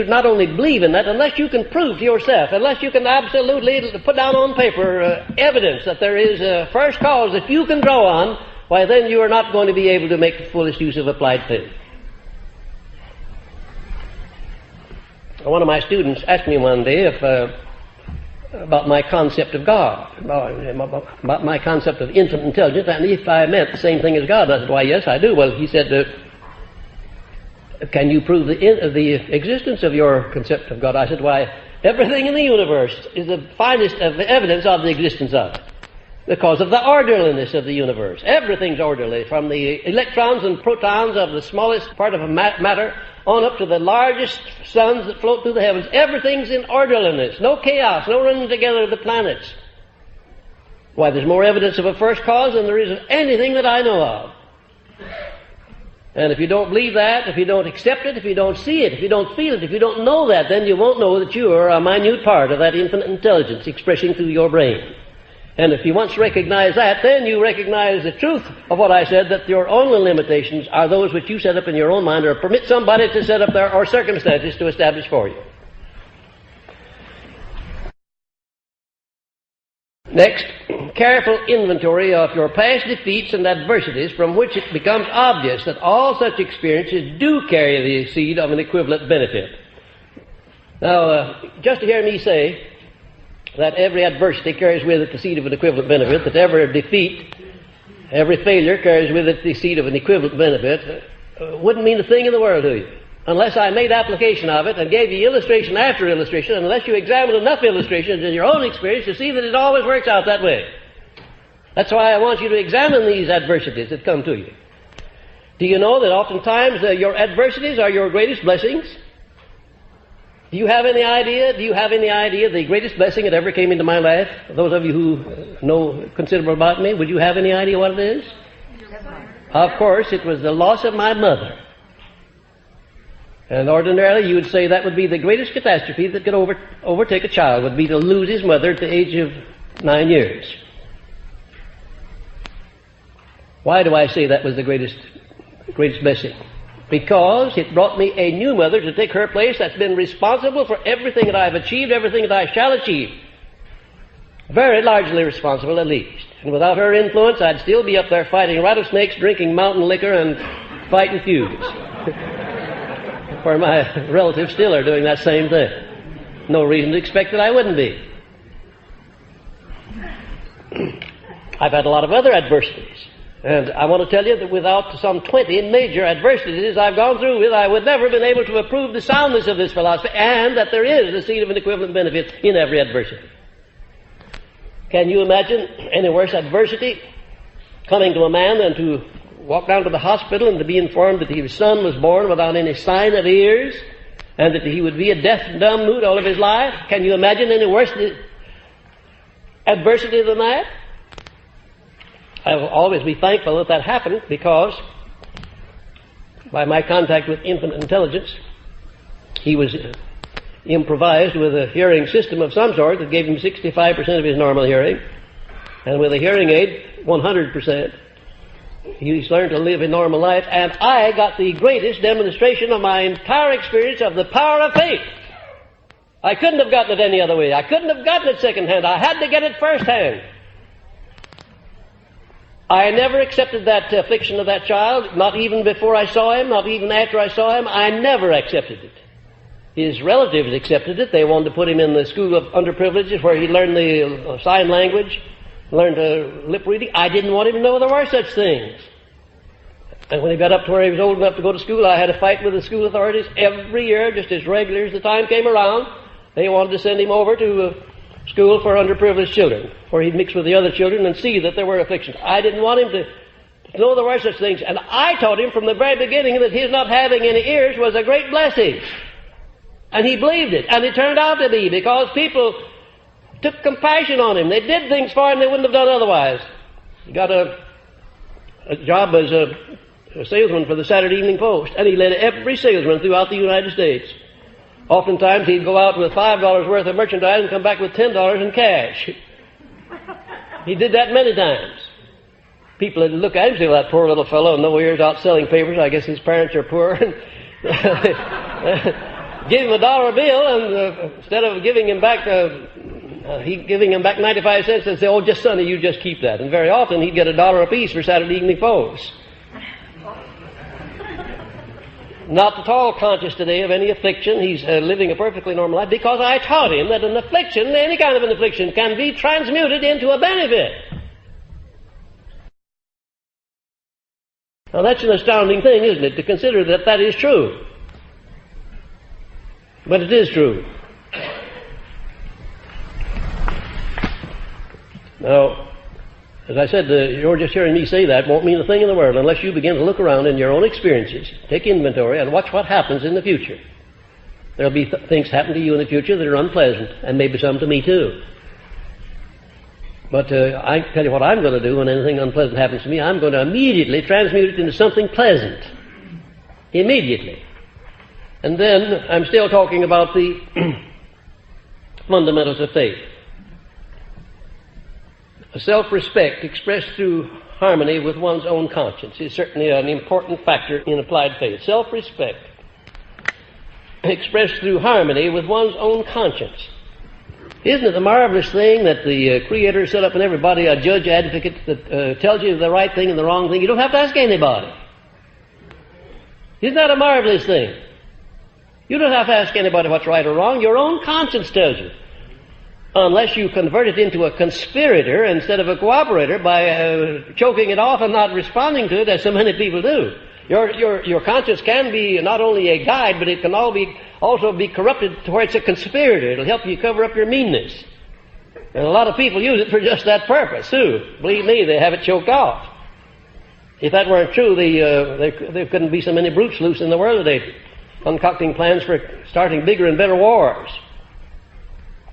not only believe in that, unless you can prove to yourself, unless you can absolutely put down on paper evidence that there is a first cause that you can draw on, why then you are not going to be able to make the fullest use of applied faith. One of my students asked me one day about my concept of God, about my concept of infinite intelligence, and if I meant the same thing as God. I said, why, yes, I do. Well, he said, can you prove the existence of your concept of God? I said, why, everything in the universe is the finest of the evidence of the existence of it, because of the orderliness of the universe. Everything's orderly, from the electrons and protons of the smallest part of matter on up to the largest suns that float through the heavens. Everything's in orderliness. No chaos, no running together of the planets. Why, there's more evidence of a first cause than there is of anything that I know of. And if you don't believe that, if you don't accept it, if you don't see it, if you don't feel it, if you don't know that, then you won't know that you are a minute part of that infinite intelligence expressing through your brain. And if you once recognize that, then you recognize the truth of what I said, that your only limitations are those which you set up in your own mind or permit somebody to set up there or circumstances to establish for you. Next, careful inventory of your past defeats and adversities, from which it becomes obvious that all such experiences do carry the seed of an equivalent benefit. Now, just to hear me say that every adversity carries with it the seed of an equivalent benefit, that every defeat, every failure carries with it the seed of an equivalent benefit, wouldn't mean a thing in the world to you, unless I made application of it and gave you illustration after illustration, unless you examined enough illustrations in your own experience to see that it always works out that way. That's why I want you to examine these adversities that come to you. Do you know that oftentimes your adversities are your greatest blessings? Do you have any idea the greatest blessing that ever came into my life? Those of you who know considerable about me, would you have any idea what it is? Of course, it was the loss of my mother. And ordinarily you would say that would be the greatest catastrophe that could overtake a child, would be to lose his mother at the age of 9 years. Why do I say that was the greatest blessing? Because it brought me a new mother to take her place that's been responsible for everything that I've achieved, everything that I shall achieve. Very largely responsible, at least. And without her influence, I'd still be up there fighting rattlesnakes, drinking mountain liquor, and fighting feuds. For my relatives still are doing that same thing. No reason to expect that I wouldn't be. I've had a lot of other adversities. And I want to tell you that without some 20 major adversities I've gone through with, I would never have been able to approve the soundness of this philosophy, and that there is the seed of an equivalent benefit in every adversity. Can you imagine any worse adversity coming to a man than to walk down to the hospital and to be informed that his son was born without any sign of ears and that he would be a deaf and dumb mute all of his life? Can you imagine any worse adversity than that? I will always be thankful that that happened, because by my contact with infinite intelligence, he was improvised with a hearing system of some sort that gave him 65% of his normal hearing, and with a hearing aid, 100%. He's learned to live a normal life, and I got the greatest demonstration of my entire experience of the power of faith. I couldn't have gotten it any other way. I couldn't have gotten it secondhand. I had to get it firsthand. I never accepted that affliction of that child, not even before I saw him, not even after I saw him. I never accepted it. His relatives accepted it. They wanted to put him in the school of underprivileged where he learned the sign language, learned lip reading. I didn't want him to know there were such things. And when he got up to where he was old enough to go to school, I had a fight with the school authorities every year, just as regular as the time came around. They wanted to send him over to school for underprivileged children, where he'd mix with the other children and see that there were afflictions. I didn't want him to know there were such things. And I taught him from the very beginning that his not having any ears was a great blessing. And he believed it. And it turned out to be, because people took compassion on him. They did things for him they wouldn't have done otherwise. He got a job as a salesman for the Saturday Evening Post, and he led every salesman throughout the United States. Oftentimes he'd go out with $5 worth of merchandise and come back with $10 in cash. He did that many times. People would look at him and say, well, that poor little fellow, no ears, out selling papers. I guess his parents are poor. Give him a dollar bill, and instead of giving him back 95 cents, they'd say, oh, just Sonny, you just keep that. And very often he'd get $1 apiece for Saturday Evening Post. Not at all conscious today of any affliction. He's living a perfectly normal life, because I taught him that an affliction, any kind of an affliction, can be transmuted into a benefit. Now that's an astounding thing, isn't it, to consider that that is true. But it is true. Now, as I said, you're just hearing me say that won't mean a thing in the world unless you begin to look around in your own experiences, take inventory, and watch what happens in the future. There'll be things happen to you in the future that are unpleasant, and maybe some to me too. But I tell you what I'm going to do when anything unpleasant happens to me. I'm going to immediately transmute it into something pleasant. Immediately. And then I'm still talking about the fundamentals of faith. Self-respect expressed through harmony with one's own conscience is certainly an important factor in applied faith. Self-respect expressed through harmony with one's own conscience. Isn't it a marvelous thing that the Creator set up in everybody a judge advocate that tells you the right thing and the wrong thing? You don't have to ask anybody. Isn't that a marvelous thing? You don't have to ask anybody what's right or wrong. Your own conscience tells you. Unless you convert it into a conspirator instead of a cooperator by choking it off and not responding to it, as so many people do. Your conscience can be not only a guide, but it can also be corrupted to where it's a conspirator. It'll help you cover up your meanness. And a lot of people use it for just that purpose, too. Believe me, they have it choked off. If that weren't true, there couldn't be so many brutes loose in the world today, concocting plans for starting bigger and better wars.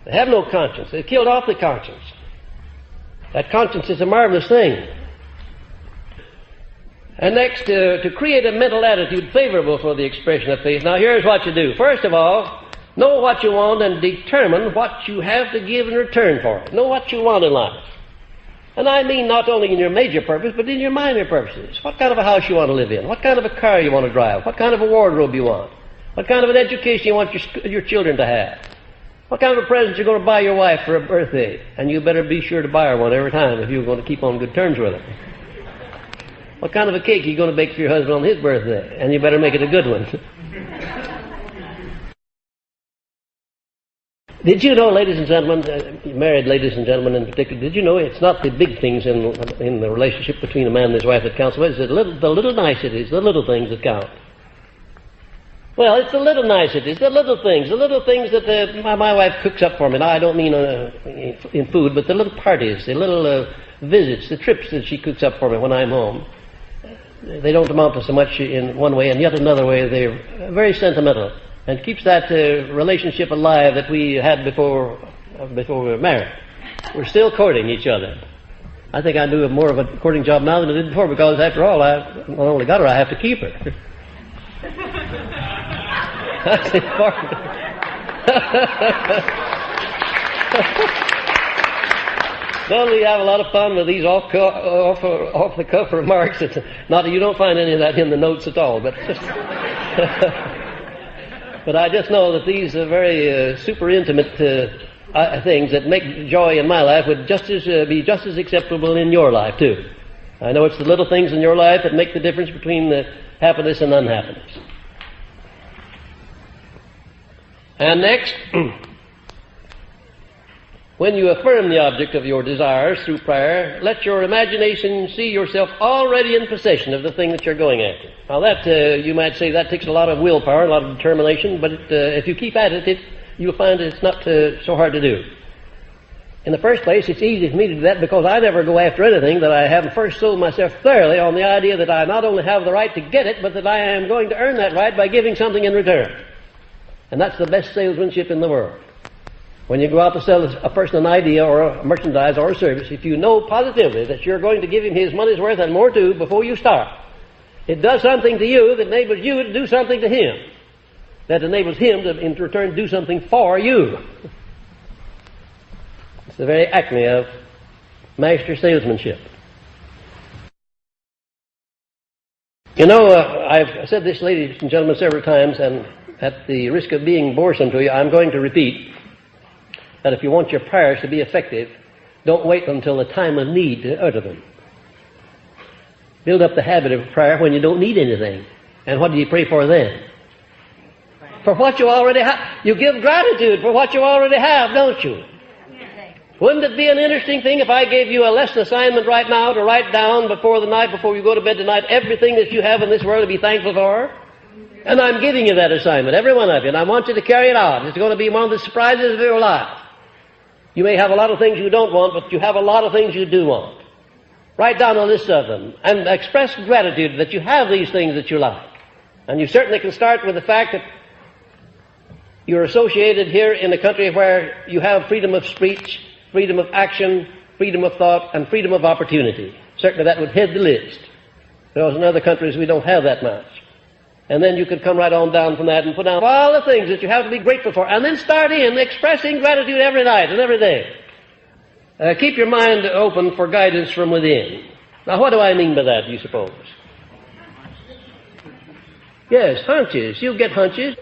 They have no conscience. They've killed off the conscience. That conscience is a marvelous thing. And next, to create a mental attitude favorable for the expression of faith. Now, here's what you do. First of all, know what you want and determine what you have to give in return for it. Know what you want in life. And I mean not only in your major purpose, but in your minor purposes. What kind of a house you want to live in? What kind of a car you want to drive? What kind of a wardrobe you want? What kind of an education you want your children to have? What kind of a present you're going to buy your wife for a birthday? And you better be sure to buy her one every time if you're going to keep on good terms with her. What kind of a cake are you going to bake for your husband on his birthday? And you better make it a good one. Did you know, ladies and gentlemen, married ladies and gentlemen in particular, did you know it's not the big things in the relationship between a man and his wife that counts, but it's the little niceties, the little things that count. Well, it's the little niceties, the little things that my wife cooks up for me. Now, I don't mean in food, but the little parties, the little visits, the trips that she cooks up for me when I'm home. They don't amount to so much in one way, and yet another way they're very sentimental, and keeps that relationship alive that we had before we were married. We're still courting each other. I think I do more of a courting job now than I did before, because after all, I not only got her, I have to keep her. That's important. Well, we have a lot of fun with these off-the-cuff remarks. Not that you don't find any of that in the notes at all, but but I just know that these are very super intimate things that make joy in my life would be just as acceptable in your life too. I know it's the little things in your life that make the difference between the happiness and unhappiness. And next, when you affirm the object of your desires through prayer, let your imagination see yourself already in possession of the thing that you're going after. Now that, you might say, that takes a lot of willpower, a lot of determination, but if you keep at it, you'll find it's not so hard to do. In the first place, it's easy for me to do that because I never go after anything that I haven't first sold myself thoroughly on the idea that I not only have the right to get it, but that I am going to earn that right by giving something in return. And that's the best salesmanship in the world. When you go out to sell a person an idea or a merchandise or a service, if you know positively that you're going to give him his money's worth and more too before you start, it does something to you that enables you to do something to him, that enables him to, in return, do something for you. It's the very acme of master salesmanship. You know, I've said this, ladies and gentlemen, several times, and at the risk of being boresome to you, I'm going to repeat that if you want your prayers to be effective, don't wait until the time of need to utter them. Build up the habit of prayer when you don't need anything. And what do you pray for then? For what you already have. You give gratitude for what you already have, don't you? Wouldn't it be an interesting thing if I gave you a lesson assignment right now to write down before you go to bed tonight, everything that you have in this world to be thankful for? And I'm giving you that assignment, every one of you, and I want you to carry it out. It's going to be one of the surprises of your life. You may have a lot of things you don't want, but you have a lot of things you do want. Write down a list of them and express gratitude that you have these things that you like. And you certainly can start with the fact that you're associated here in a country where you have freedom of speech, freedom of action, freedom of thought, and freedom of opportunity. Certainly that would head the list. Because in other countries we don't have that much. And then you could come right on down from that and put down all the things that you have to be grateful for. And then start in expressing gratitude every night and every day. Keep your mind open for guidance from within. Now, what do I mean by that, do you suppose? Yes, hunches. You get hunches.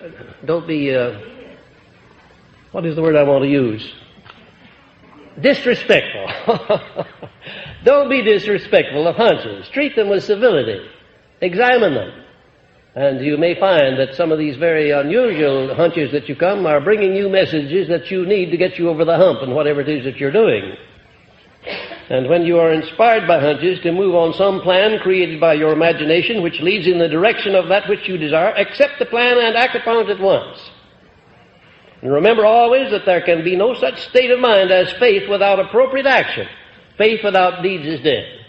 Don't be, what is the word I want to use? Disrespectful. Don't be disrespectful of hunches. Treat them with civility. Examine them. And you may find that some of these very unusual hunches that you come are bringing you messages that you need to get you over the hump in whatever it is that you're doing. And when you are inspired by hunches to move on some plan created by your imagination which leads in the direction of that which you desire, accept the plan and act upon it at once. And remember always that there can be no such state of mind as faith without appropriate action. Faith without deeds is dead.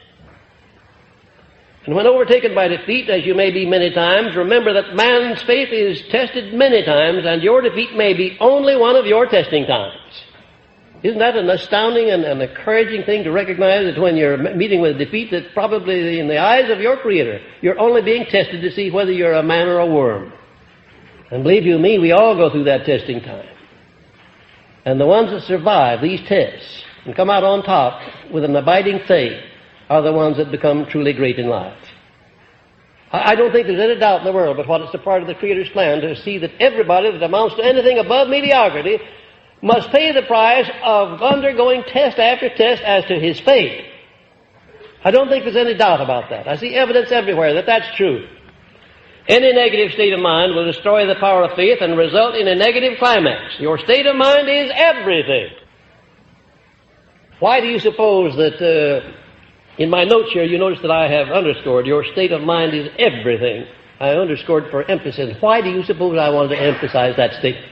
And when overtaken by defeat, as you may be many times, remember that man's faith is tested many times, and your defeat may be only one of your testing times. Isn't that an astounding and an encouraging thing to recognize that when you're meeting with defeat, that probably in the eyes of your Creator, you're only being tested to see whether you're a man or a worm. And believe you me, we all go through that testing time. And the ones that survive these tests and come out on top with an abiding faith are the ones that become truly great in life. I don't think there's any doubt in the world but what it's a part of the Creator's plan to see that everybody that amounts to anything above mediocrity must pay the price of undergoing test after test as to his faith. I don't think there's any doubt about that. I see evidence everywhere that that's true. Any negative state of mind will destroy the power of faith and result in a negative climax. Your state of mind is everything. Why do you suppose that in my notes here you notice that I have underscored your state of mind is everything? I underscored for emphasis. Why do you suppose I wanted to emphasize that statement?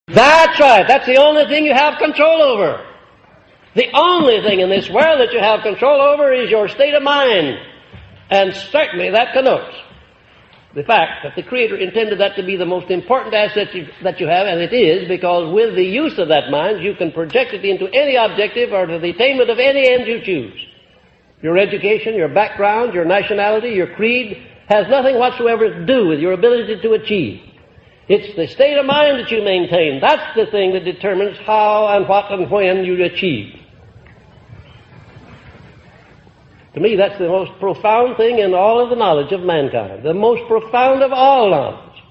That's right. That's the only thing you have control over. The only thing in this world that you have control over is your state of mind. And certainly that connotes the fact that the Creator intended that to be the most important asset that you have, and it is, because with the use of that mind, you can project it into any objective or to the attainment of any end you choose. Your education, your background, your nationality, your creed has nothing whatsoever to do with your ability to achieve. It's the state of mind that you maintain. That's the thing that determines how and what and when you achieve. To me, that's the most profound thing in all of the knowledge of mankind. The most profound of all knowledge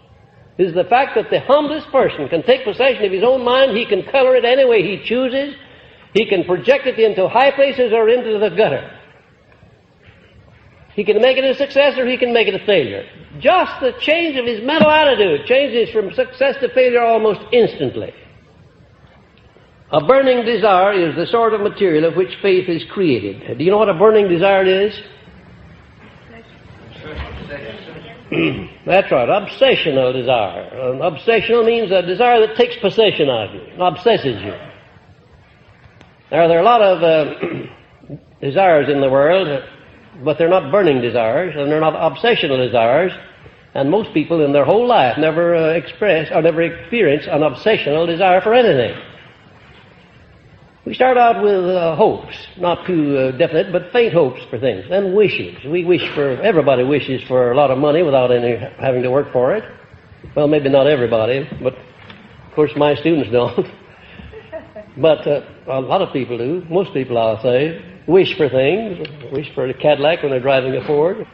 is the fact that the humblest person can take possession of his own mind. He can color it any way he chooses. He can project it into high places or into the gutter. He can make it a success or he can make it a failure. Just the change of his mental attitude changes from success to failure almost instantly. A burning desire is the sort of material of which faith is created. Do you know what a burning desire is? That's right, obsessional desire. Obsessional means a desire that takes possession of you, obsesses you. Now, there are a lot of desires in the world, but they're not burning desires, and they're not obsessional desires, and most people in their whole life never express or never experience an obsessional desire for anything. We start out with hopes, not too definite, but faint hopes for things, and wishes. Everybody wishes for a lot of money without having to work for it. Well, maybe not everybody, but of course my students don't. But a lot of people do. Most people, I'll say, wish for things, wish for a Cadillac when they're driving a Ford.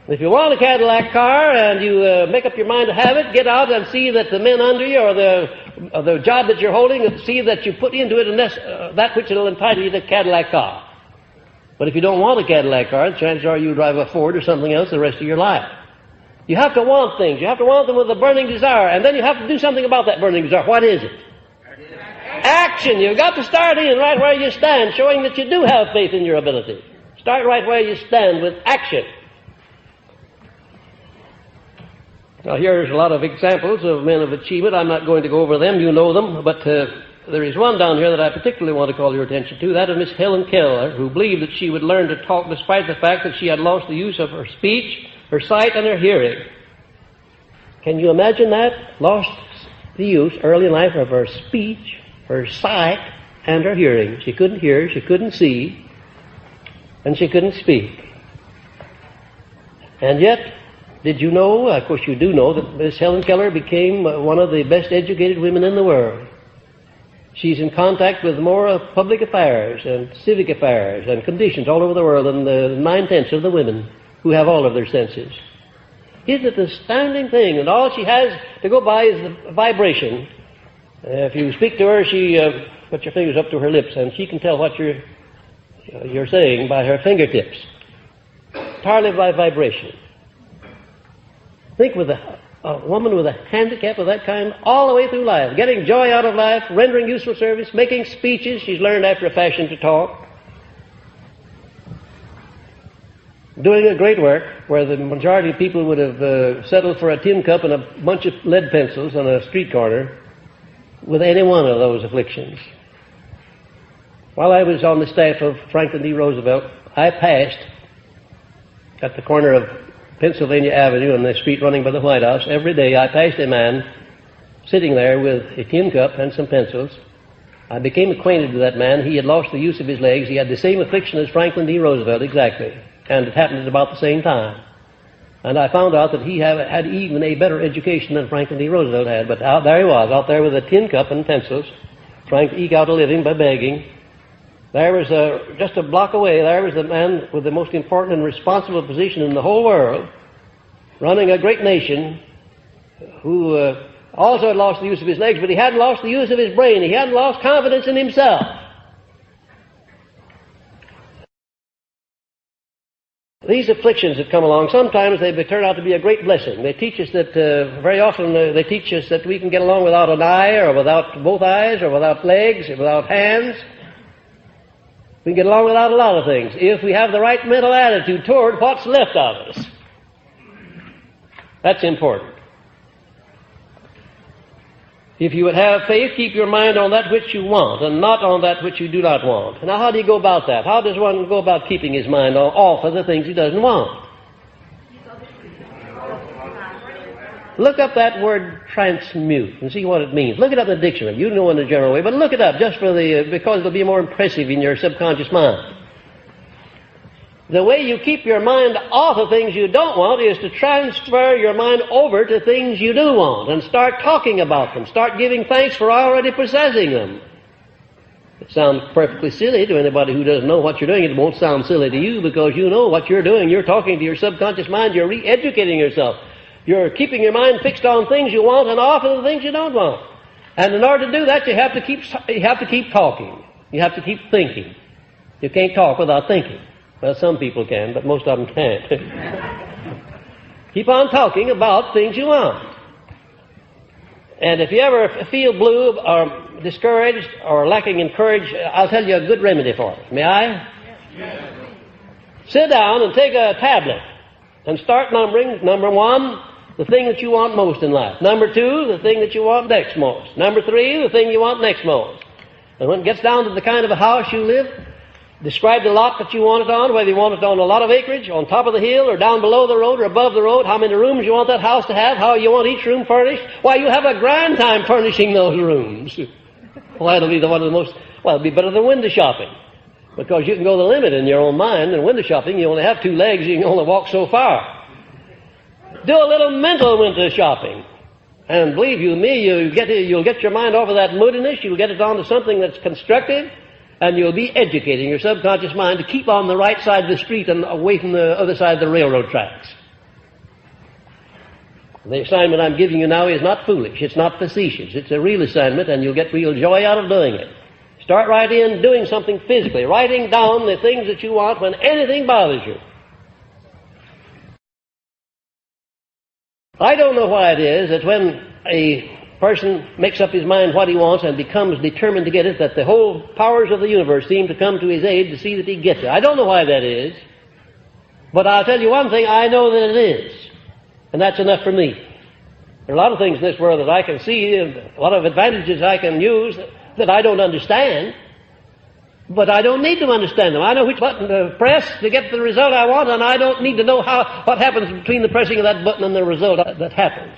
If you want a Cadillac car and you make up your mind to have it, get out and see that the men under you or the job that you're holding, see that you put into it that which will entitle you to a Cadillac car. But if you don't want a Cadillac car, chances are you'll drive a Ford or something else the rest of your life. You have to want things. You have to want them with a burning desire, and then you have to do something about that burning desire. What is it? Action. You've got to start in right where you stand, showing that you do have faith in your ability. Start right where you stand with action. Now, here's a lot of examples of men of achievement. I'm not going to go over them. You know them. But there is one down here that I particularly want to call your attention to, that of Miss Helen Keller, who believed that she would learn to talk despite the fact that she had lost the use of her speech, her sight, and her hearing. Can you imagine that? Lost the use early in life of her speech, her sight, and her hearing. She couldn't hear, she couldn't see, and she couldn't speak. And yet, did you know, of course you do know, that Miss Helen Keller became one of the best educated women in the world. She's in contact with more public affairs and civic affairs and conditions all over the world than the 9/10 of the women who have all of their senses. Isn't it an astounding thing? And all she has to go by is the vibration. If you speak to her, she puts your fingers up to her lips, and she can tell what you're saying by her fingertips, entirely by vibration. Think with a woman with a handicap of that kind all the way through life, getting joy out of life, rendering useful service, making speeches. She's learned after a fashion to talk. Doing a great work where the majority of people would have settled for a tin cup and a bunch of lead pencils on a street corner with any one of those afflictions. While I was on the staff of Franklin D. Roosevelt, I passed at the corner of Pennsylvania Avenue and the street running by the White House. Every day I passed a man sitting there with a tin cup and some pencils. I became acquainted with that man. He had lost the use of his legs. He had the same affliction as Franklin D. Roosevelt, exactly. And it happened at about the same time. And I found out that he had even a better education than Franklin D. Roosevelt had. But there he was, out there with a tin cup and pencils, trying to eke out a living by begging. There was just a block away, there was a man with the most important and responsible position in the whole world, running a great nation, who also had lost the use of his legs, but he hadn't lost the use of his brain. He hadn't lost confidence in himself. These afflictions that come along, sometimes they turn out to be a great blessing. They teach us that, very often they teach us that we can get along without an eye, or without both eyes, or without legs, or without hands. We can get along without a lot of things if we have the right mental attitude toward what's left of us. That's important. If you would have faith, keep your mind on that which you want and not on that which you do not want. Now, how do you go about that? How does one go about keeping his mind off of the things he doesn't want? Look up that word transmute and see what it means. Look it up in the dictionary. You know in a general way, but look it up just because it'll be more impressive in your subconscious mind. The way you keep your mind off of things you don't want is to transfer your mind over to things you do want and start talking about them. Start giving thanks for already possessing them. It sounds perfectly silly to anybody who doesn't know what you're doing. It won't sound silly to you because you know what you're doing. You're talking to your subconscious mind. You're re-educating yourself. You're keeping your mind fixed on things you want and off of the things you don't want. And in order to do that, you have to keep talking. You have to keep thinking. You can't talk without thinking. Well, some people can, but most of them can't. Keep on talking about things you want. And if you ever feel blue or discouraged or lacking in courage, I'll tell you a good remedy for it. May I? Yes. Sit down and take a tablet and start numbering. Number 1, the thing that you want most in life. Number 2, the thing that you want next most. Number 3, the thing you want next most. And when it gets down to the kind of a house you live, describe the lot that you want it on, whether you want it on a lot of acreage, on top of the hill, or down below the road, or above the road, how many rooms you want that house to have, how you want each room furnished. Why, you have a grand time furnishing those rooms. Why, it'll be it'll be better than window shopping. Because you can go the limit in your own mind. In window shopping, you only have 2 legs, you can only walk so far. Do a little mental window shopping. And believe you me, you'll get your mind off of that moodiness, you'll get it onto something that's constructive, and you'll be educating your subconscious mind to keep on the right side of the street and away from the other side of the railroad tracks. The assignment I'm giving you now is not foolish. It's not facetious. It's a real assignment, and you'll get real joy out of doing it. Start right in doing something physically, writing down the things that you want when anything bothers you. I don't know why it is that when a person makes up his mind what he wants and becomes determined to get it, that the whole powers of the universe seem to come to his aid to see that he gets it. I don't know why that is, but I'll tell you one thing, I know that it is, and that's enough for me. There are a lot of things in this world that I can see, and a lot of advantages I can use that I don't understand, but I don't need to understand them. I know which button to press to get the result I want, and I don't need to know what happens between the pressing of that button and the result that happens.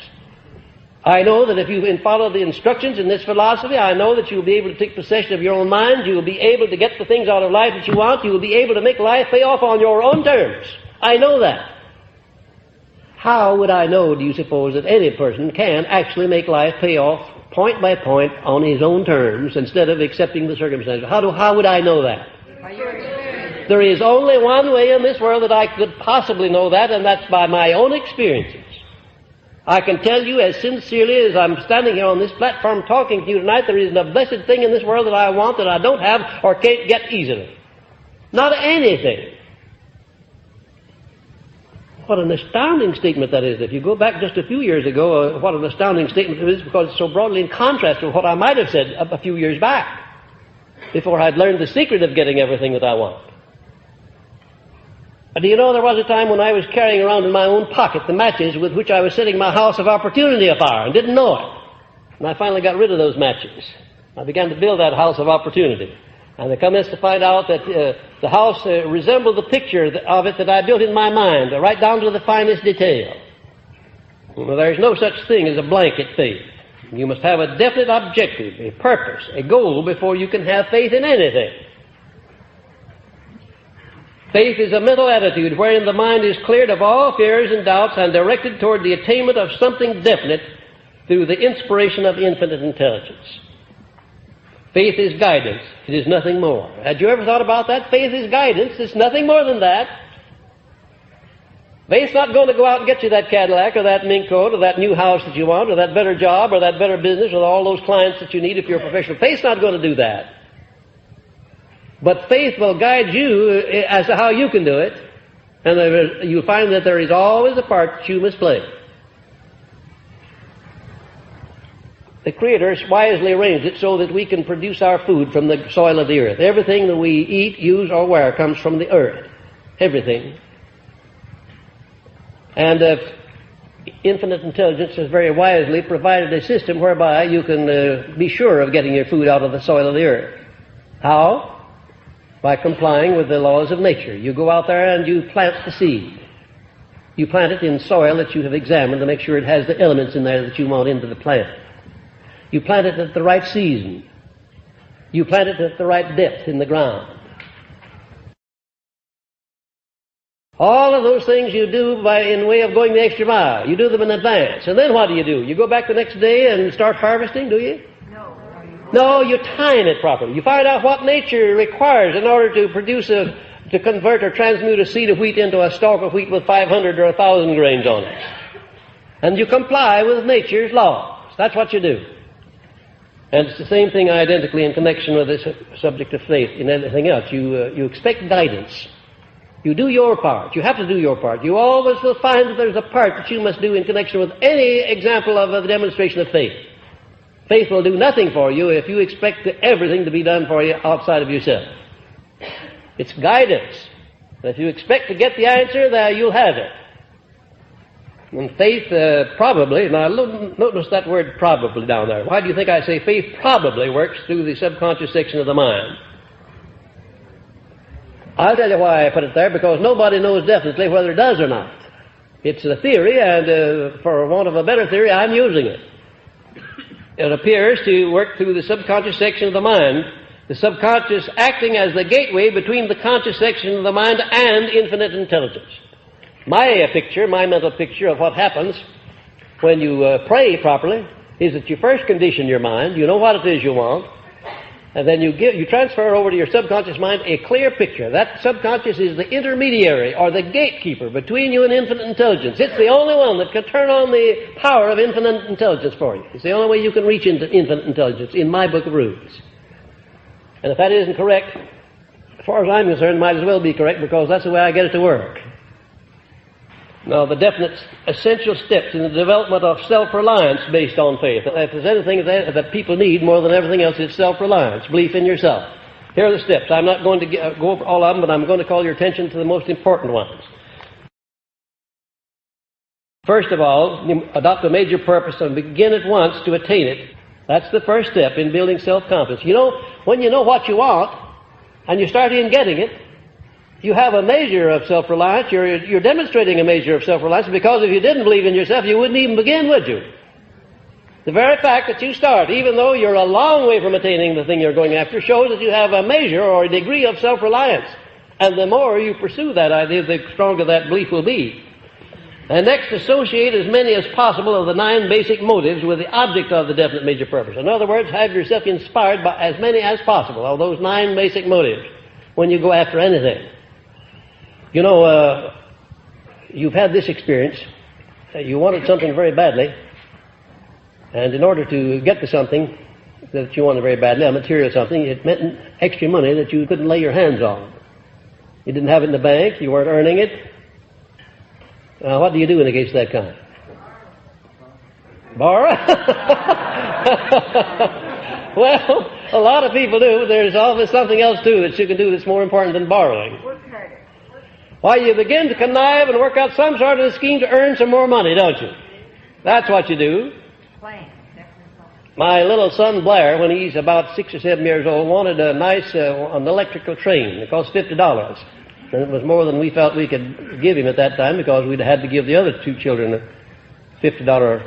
I know that if you follow the instructions in this philosophy, I know that you'll be able to take possession of your own mind. You will be able to get the things out of life that you want. You will be able to make life pay off on your own terms. I know that. How would I know, do you suppose, that any person can actually make life pay off point by point on his own terms instead of accepting the circumstances? How would I know that? By your experience. There is only one way in this world that I could possibly know that, and that's by my own experiences. I can tell you as sincerely as I'm standing here on this platform talking to you tonight, there isn't a blessed thing in this world that I want that I don't have or can't get easily. Not anything. What an astounding statement that is. If you go back just a few years ago, what an astounding statement it is, because it's so broadly in contrast to what I might have said a few years back, before I'd learned the secret of getting everything that I want. Do you know there was a time when I was carrying around in my own pocket the matches with which I was setting my house of opportunity afire and didn't know it. And I finally got rid of those matches. I began to build that house of opportunity. And I commenced to find out that the house resembled the picture of it that I built in my mind, right down to the finest detail. Well, there's no such thing as a blanket faith. You must have a definite objective, a purpose, a goal before you can have faith in anything. Faith is a mental attitude wherein the mind is cleared of all fears and doubts and directed toward the attainment of something definite through the inspiration of infinite intelligence. Faith is guidance. It is nothing more. Had you ever thought about that? Faith is guidance. It's nothing more than that. Faith's not going to go out and get you that Cadillac or that mink coat or that new house that you want or that better job or that better business or all those clients that you need if you're a professional. Faith's not going to do that. But faith will guide you as to how you can do it, And you'll find that there is always a part that you must play. The Creator wisely arranged it so that we can produce our food from the soil of the earth. Everything that we eat, use, or wear comes from the earth. Everything. And infinite intelligence has very wisely provided a system whereby you can be sure of getting your food out of the soil of the earth. How? By complying with the laws of nature. You go out there and you plant the seed. You plant it in soil that you have examined to make sure it has the elements in there that you want into the plant. You plant it at the right season. You plant it at the right depth in the ground. All of those things you do in way of going the extra mile. You do them in advance. And then what do? You go back the next day and start harvesting, do you? No, you time it properly. You find out what nature requires in order to produce to convert or transmute a seed of wheat into a stalk of wheat with 500 or 1,000 grains on it. And you comply with nature's laws. That's what you do. And it's the same thing identically in connection with this subject of faith. In anything else, you expect guidance. You do your part. You have to do your part. You always will find that there's a part that you must do in connection with any example of a demonstration of faith. Faith will do nothing for you if you expect everything to be done for you outside of yourself. It's guidance. If you expect to get the answer, there you'll have it. And faith probably, now notice that word probably down there. Why do you think I say faith probably works through the subconscious section of the mind? I'll tell you why I put it there, because nobody knows definitely whether it does or not. It's a theory, and for want of a better theory, I'm using it. It appears to work through the subconscious section of the mind, the subconscious acting as the gateway between the conscious section of the mind and infinite intelligence. My mental picture of what happens when you pray properly is that you first condition your mind, you know what it is you want, and then you transfer over to your subconscious mind a clear picture. That subconscious is the intermediary or the gatekeeper between you and infinite intelligence. It's the only one that can turn on the power of infinite intelligence for you. It's the only way you can reach into infinite intelligence in my book of rules. And if that isn't correct, as far as I'm concerned, it might as well be correct, because that's the way I get it to work. Now, the definite essential steps in the development of self-reliance based on faith. If there's anything that people need more than everything else, it's self-reliance, belief in yourself. Here are the steps. I'm not going to go over all of them, but I'm going to call your attention to the most important ones. First of all, you adopt a major purpose and begin at once to attain it. That's the first step in building self-confidence. You know, when you know what you want and you start in getting it, you have a measure of self-reliance. You're demonstrating a measure of self-reliance, because if you didn't believe in yourself, you wouldn't even begin, would you? The very fact that you start, even though you're a long way from attaining the thing you're going after, shows that you have a measure or a degree of self-reliance. And the more you pursue that idea, the stronger that belief will be. And next, associate as many as possible of the 9 basic motives with the object of the definite major purpose. In other words, have yourself inspired by as many as possible of those 9 basic motives when you go after anything. You know, you've had this experience. You wanted something very badly, and in order to get to something that you wanted very badly, a material something, it meant extra money that you couldn't lay your hands on. You didn't have it in the bank, you weren't earning it. What do you do in a case of that kind? Borrow? Well, a lot of people do. There's always something else, too, that you can do that's more important than borrowing. Why, you begin to connive and work out some sort of a scheme to earn some more money, don't you? That's what you do. My little son Blair, when he's about 6 or 7 years old, wanted a nice an electrical train. It cost $50. And it was more than we felt we could give him at that time, because we'd had to give the other 2 children $50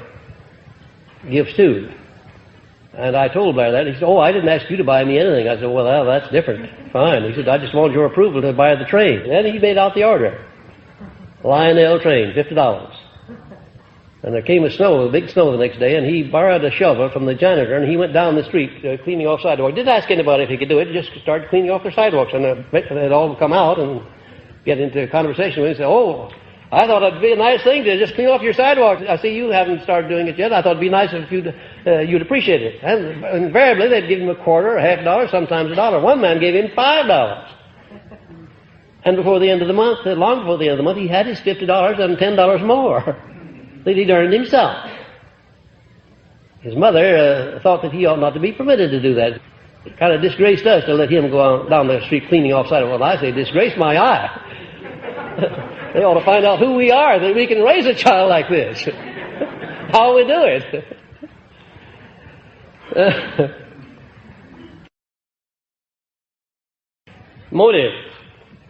gifts too. And I told Blair that. He said, "Oh, I didn't ask you to buy me anything." I said, "Well, that's different. Fine." He said, "I just wanted your approval to buy the train." And then he made out the order. Lionel train, $50. And there came a big snow the next day, and he borrowed a shovel from the janitor, and he went down the street cleaning off sidewalks. Didn't ask anybody if he could do it, he just started cleaning off their sidewalks. And they'd all come out and get into conversation with him and say, "Oh, I thought it'd be a nice thing to just clean off your sidewalks. I see you haven't started doing it yet. I thought it'd be nice if you'd appreciate it." And invariably, they'd give him a quarter, a half dollar, sometimes $1. One man gave him $5. And before the end of the month, long before the end of the month, he had his $50 and $10 more that he'd earned himself. His mother thought that he ought not to be permitted to do that. It kind of disgraced us to let him go on down the street cleaning off side of well, I say, disgrace my eye. They ought to find out who we are, that we can raise a child like this. How we do it. Motive.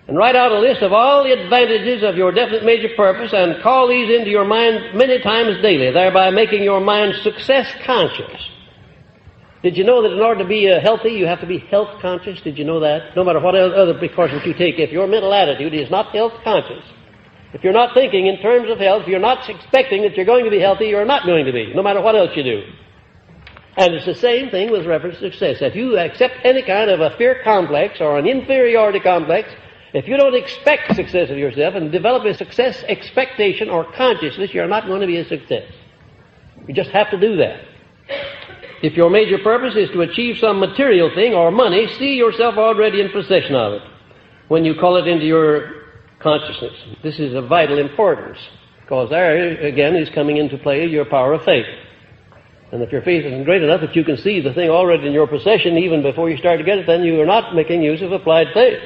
And write out a list of all the advantages of your definite major purpose and call these into your mind many times daily, thereby making your mind success conscious. Did you know that in order to be healthy, you have to be health conscious? Did you know that? No matter what other precautions you take, if your mental attitude is not health conscious, if you're not thinking in terms of health, if you're not expecting that you're going to be healthy, you're not going to be, no matter what else you do. And it's the same thing with reference to success. If you accept any kind of a fear complex or an inferiority complex, if you don't expect success of yourself and develop a success expectation or consciousness, you're not going to be a success. You just have to do that. If your major purpose is to achieve some material thing or money, see yourself already in possession of it when you call it into your consciousness. This is of vital importance, because there, again, is coming into play your power of faith. And if your faith isn't great enough that you can see the thing already in your possession even before you start to get it, then you are not making use of applied faith.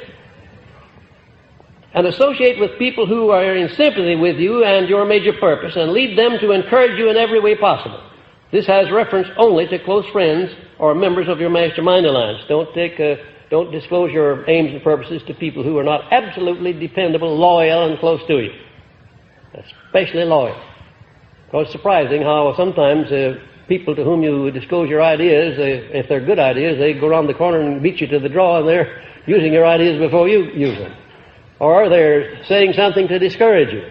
And associate with people who are in sympathy with you and your major purpose, and lead them to encourage you in every way possible. This has reference only to close friends or members of your mastermind alliance. Don't disclose your aims and purposes to people who are not absolutely dependable, loyal, and close to you. Especially loyal. Because it's surprising how sometimes people to whom you disclose your ideas, if they're good ideas, they go around the corner and beat you to the draw, and they're using your ideas before you use them. Or they're saying something to discourage you.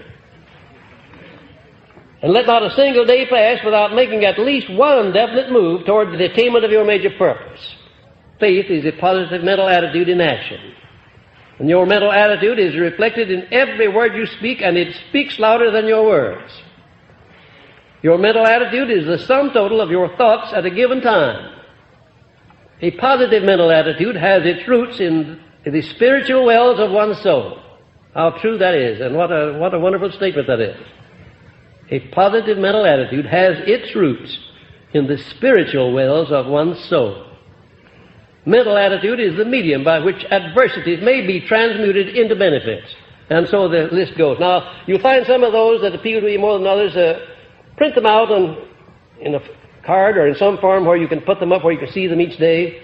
And let not a single day pass without making at least one definite move toward the attainment of your major purpose. Faith is a positive mental attitude in action. And your mental attitude is reflected in every word you speak, and it speaks louder than your words. Your mental attitude is the sum total of your thoughts at a given time. A positive mental attitude has its roots in the spiritual wells of one's soul. How true that is, and what a wonderful statement that is. A positive mental attitude has its roots in the spiritual wells of one's soul. Mental attitude is the medium by which adversities may be transmuted into benefits. And so the list goes. Now, you'll find some of those that appeal to you more than others. Print them out in a card or in some form where you can put them up where you can see them each day.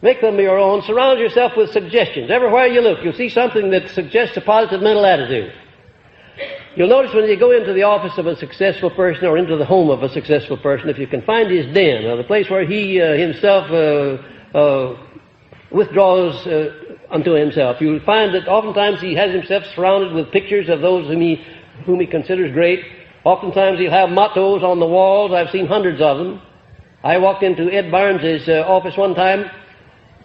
Make them your own. Surround yourself with suggestions. Everywhere you look, you'll see something that suggests a positive mental attitude. You'll notice when you go into the office of a successful person or into the home of a successful person, if you can find his den, or the place where he himself withdraws unto himself, you'll find that oftentimes he has himself surrounded with pictures of those whom he considers great. Oftentimes he'll have mottos on the walls. I've seen hundreds of them. I walked into Ed Barnes's office one time,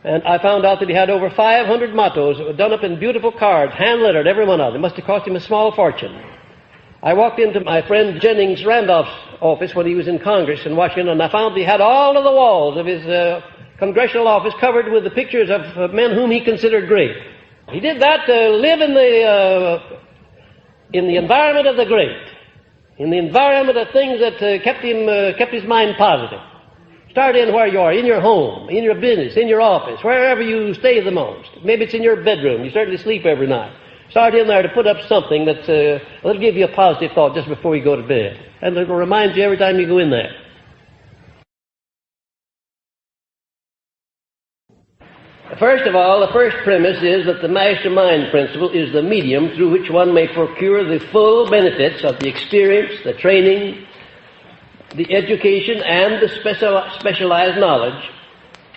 and I found out that he had over 500 mottos done up in beautiful cards, hand-lettered, every one of them. It must have cost him a small fortune. I walked into my friend Jennings Randolph's office when he was in Congress in Washington, and I found he had all of the walls of his congressional office covered with the pictures of men whom he considered great. He did that to live in the environment of the great, in the environment of things that kept his mind positive. Start in where you are, in your home, in your business, in your office, wherever you stay the most. Maybe it's in your bedroom. You certainly sleep every night. Start in there to put up something that'll give you a positive thought just before you go to bed. And it'll remind you every time you go in there. First of all, the first premise is that the mastermind principle is the medium through which one may procure the full benefits of the experience, the training, the education, and the specialized knowledge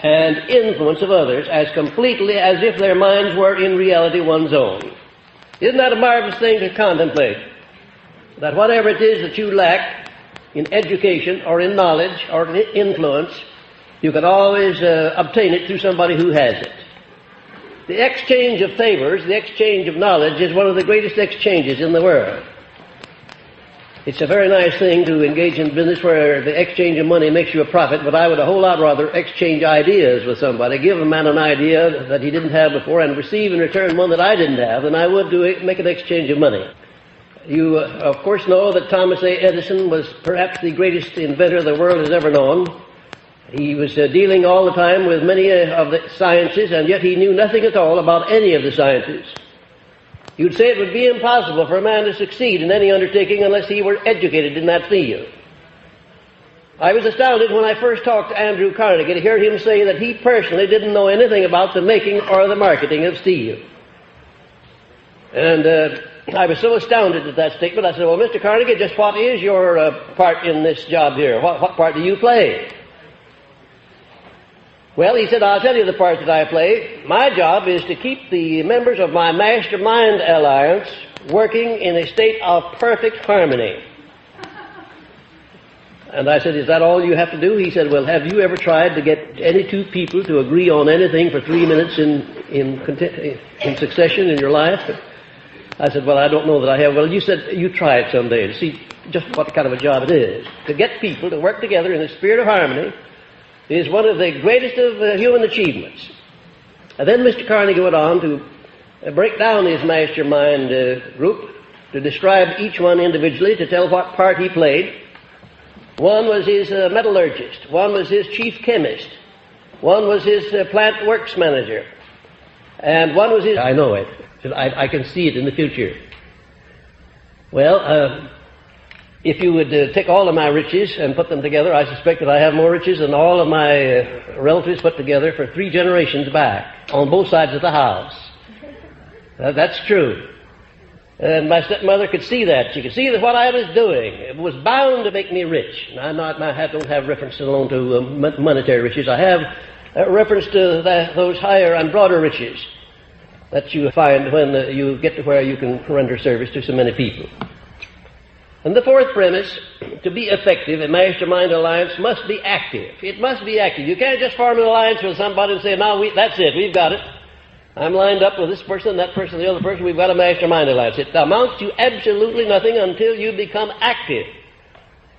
and influence of others as completely as if their minds were in reality one's own. Isn't that a marvelous thing to contemplate? That whatever it is that you lack in education or in knowledge or in influence, you can always obtain it through somebody who has it. The exchange of favors, the exchange of knowledge is one of the greatest exchanges in the world. It's a very nice thing to engage in business where the exchange of money makes you a profit, but I would a whole lot rather exchange ideas with somebody, give a man an idea that he didn't have before, and receive in return one that I didn't have, than I would make an exchange of money. You, of course, know that Thomas A. Edison was perhaps the greatest inventor the world has ever known. He was dealing all the time with many of the sciences, and yet he knew nothing at all about any of the sciences. You'd say it would be impossible for a man to succeed in any undertaking unless he were educated in that field. I was astounded when I first talked to Andrew Carnegie to hear him say that he personally didn't know anything about the making or the marketing of steel. And I was so astounded at that statement, I said, well, Mr. Carnegie, just what is your part in this job here? What part do you play? Well, he said, I'll tell you the part that I play. My job is to keep the members of my Mastermind Alliance working in a state of perfect harmony. And I said, is that all you have to do? He said, well, have you ever tried to get any two people to agree on anything for 3 minutes in succession in your life? I said, well, I don't know that I have. Well, you said you try it someday to see just what kind of a job it is. To get people to work together in a spirit of harmony is one of the greatest of human achievements. And then Mr. Carnegie went on to break down his mastermind group, to describe each one individually, to tell what part he played. One was his metallurgist, one was his chief chemist, one was his plant works manager, and one was his... I know it. I can see it in the future. Well, if you would take all of my riches and put them together, I suspect that I have more riches than all of my relatives put together for 3 generations back, on both sides of the house. That's true. And my stepmother could see that. She could see that what I was doing, it was bound to make me rich. I don't have reference alone to monetary riches. I have reference to those higher and broader riches that you find when you get to where you can render service to so many people. And the fourth premise, to be effective, a mastermind alliance must be active. It must be active. You can't just form an alliance with somebody and say, now that's it, we've got it. I'm lined up with this person, that person, the other person, we've got a mastermind alliance. It amounts to absolutely nothing until you become active.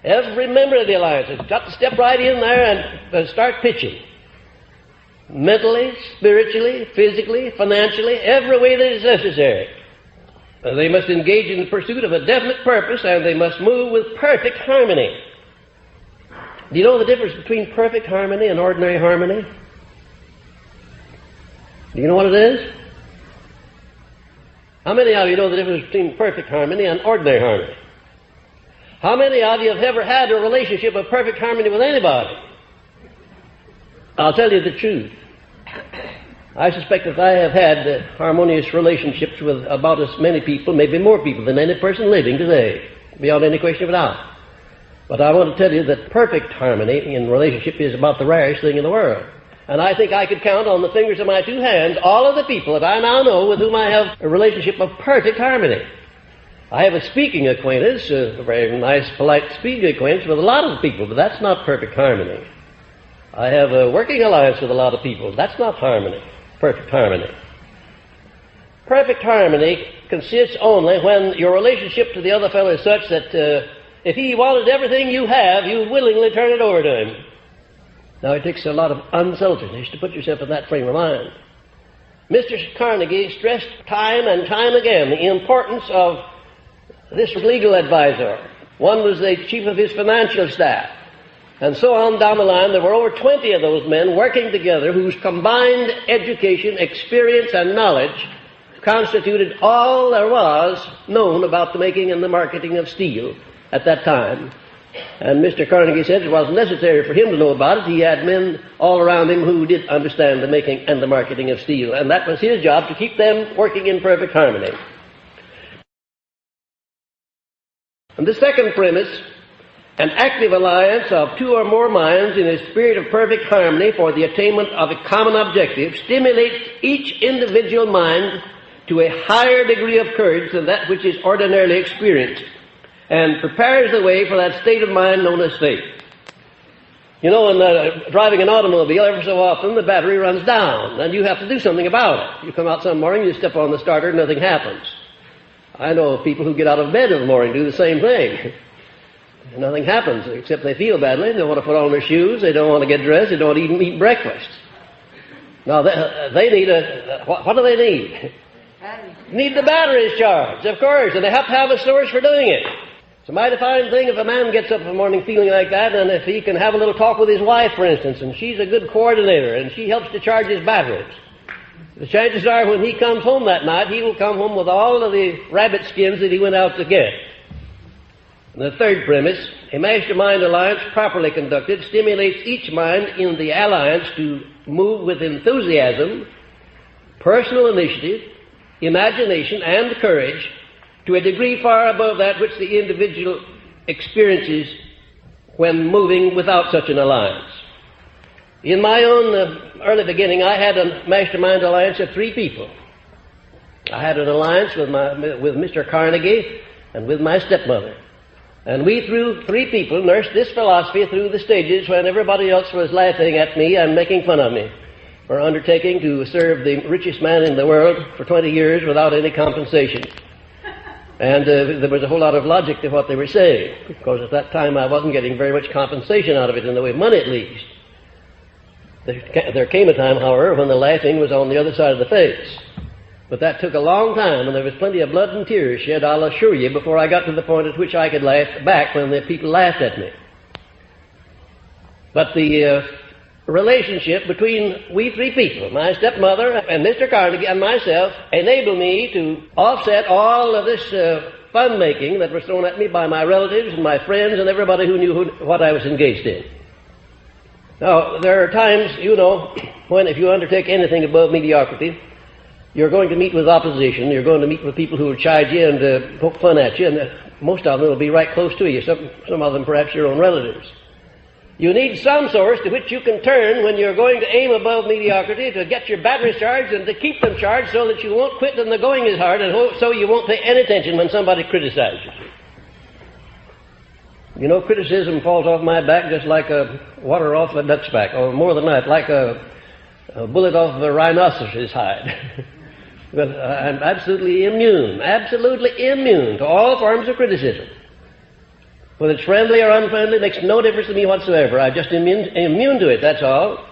Every member of the alliance has got to step right in there and start pitching. Mentally, spiritually, physically, financially, every way that is necessary. They must engage in the pursuit of a definite purpose, and they must move with perfect harmony. Do you know the difference between perfect harmony and ordinary harmony? Do you know what it is? How many of you know the difference between perfect harmony and ordinary harmony? How many of you have ever had a relationship of perfect harmony with anybody? I'll tell you the truth. I suspect that I have had harmonious relationships with about as many people, maybe more people than any person living today, beyond any question of doubt. But I want to tell you that perfect harmony in relationship is about the rarest thing in the world. And I think I could count on the fingers of my 2 hands all of the people that I now know with whom I have a relationship of perfect harmony. I have a speaking acquaintance, a very nice, polite speaking acquaintance with a lot of people, but that's not perfect harmony. I have a working alliance with a lot of people. That's not harmony, perfect harmony. Perfect harmony consists only when your relationship to the other fellow is such that if he wanted everything you have, you would willingly turn it over to him. Now, it takes a lot of unselfishness to put yourself in that frame of mind. Mr. Carnegie stressed time and time again the importance of this legal advisor. One was the chief of his financial staff. And so on down the line, there were over 20 of those men working together whose combined education, experience, and knowledge constituted all there was known about the making and the marketing of steel at that time. And Mr. Carnegie said it wasn't necessary for him to know about it. He had men all around him who did understand the making and the marketing of steel. And that was his job, to keep them working in perfect harmony. And the second premise, an active alliance of 2 or more minds in a spirit of perfect harmony for the attainment of a common objective stimulates each individual mind to a higher degree of courage than that which is ordinarily experienced, and prepares the way for that state of mind known as faith. You know, in driving an automobile, every so often the battery runs down, and you have to do something about it. You come out some morning, you step on the starter, nothing happens. I know of people who get out of bed in the morning do the same thing. Nothing happens except they feel badly. They don't want to put on their shoes. They don't want to get dressed. They don't want to even eat breakfast. Now, they need what do they need? Need the batteries charged, of course, and they have to have a source for doing it. It's a mighty fine thing if a man gets up in the morning feeling like that, and if he can have a little talk with his wife, for instance, and she's a good coordinator, and she helps to charge his batteries. The chances are when he comes home that night, he will come home with all of the rabbit skins that he went out to get. And the third premise, a mastermind alliance properly conducted stimulates each mind in the alliance to move with enthusiasm, personal initiative, imagination, and courage to a degree far above that which the individual experiences when moving without such an alliance. In my own early beginning, I had a mastermind alliance of 3 people. I had an alliance with Mr. Carnegie and with my stepmother. And we, through 3 people, nursed this philosophy through the stages when everybody else was laughing at me and making fun of me for undertaking to serve the richest man in the world for 20 years without any compensation. And there was a whole lot of logic to what they were saying, because at that time I wasn't getting very much compensation out of it, in the way of money at least. There came a time, however, when the laughing was on the other side of the face. But that took a long time, and there was plenty of blood and tears shed, I'll assure you, before I got to the point at which I could laugh back when the people laughed at me. But the relationship between we 3 people, my stepmother and Mr. Carnegie and myself, enabled me to offset all of this fun-making that was thrown at me by my relatives and my friends and everybody who knew what I was engaged in. Now, there are times, you know, when if you undertake anything above mediocrity, you're going to meet with opposition, you're going to meet with people who will chide you and poke fun at you, and most of them will be right close to you, some of them perhaps your own relatives. You need some source to which you can turn when you're going to aim above mediocrity to get your batteries charged and to keep them charged so that you won't quit when the going is hard, and so you won't pay any attention when somebody criticizes you. You know, criticism falls off my back just like water off a duck's back, or more than that, like a bullet off of a rhinoceros's hide. But I'm absolutely immune to all forms of criticism. Whether it's friendly or unfriendly makes no difference to me whatsoever. I'm just immune to it, that's all.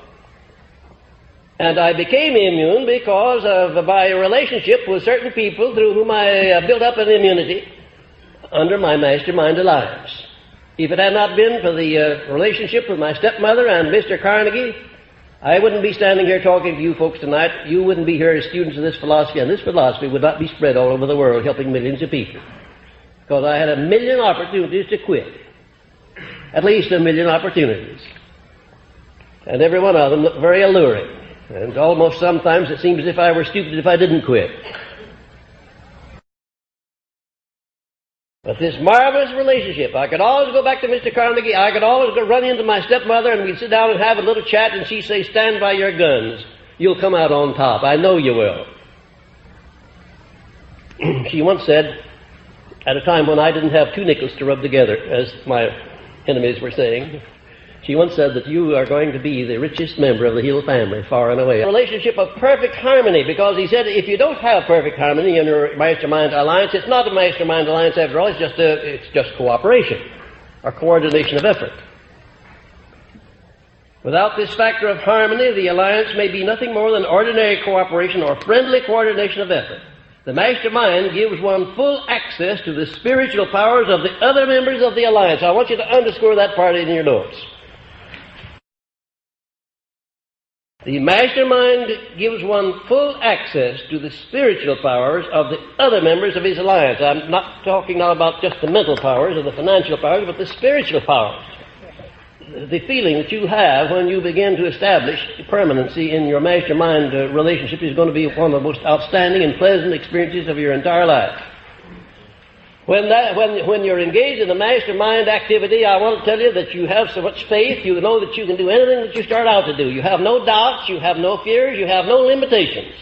And I became immune because of my relationship with certain people through whom I built up an immunity under my mastermind alliance. If it had not been for the relationship with my stepmother and Mr. Carnegie, I wouldn't be standing here talking to you folks tonight. You wouldn't be here as students of this philosophy, and this philosophy would not be spread all over the world helping millions of people. Because I had a million opportunities to quit. At least a million opportunities. And every one of them looked very alluring. And almost sometimes it seemed as if I were stupid if I didn't quit. But this marvelous relationship, I could always go back to Mr. Carnegie, I could always go run into my stepmother, and we'd sit down and have a little chat, and she'd say, "Stand by your guns. You'll come out on top. I know you will." She once said, at a time when I didn't have 2 nickels to rub together, as my enemies were saying, she once said that you are going to be the richest member of the Hill family, far and away. A relationship of perfect harmony, because he said if you don't have perfect harmony in your mastermind alliance, it's not a mastermind alliance after all, it's just cooperation, or coordination of effort. Without this factor of harmony, the alliance may be nothing more than ordinary cooperation or friendly coordination of effort. The mastermind gives one full access to the spiritual powers of the other members of the alliance. I want you to underscore that part in your notes. The mastermind gives one full access to the spiritual powers of the other members of his alliance. I'm not talking now about just the mental powers or the financial powers, but the spiritual powers. The feeling that you have when you begin to establish permanency in your mastermind relationship is going to be one of the most outstanding and pleasant experiences of your entire life. When you're engaged in the mastermind activity, I want to tell you that you have so much faith, you know that you can do anything that you start out to do. You have no doubts, you have no fears, you have no limitations.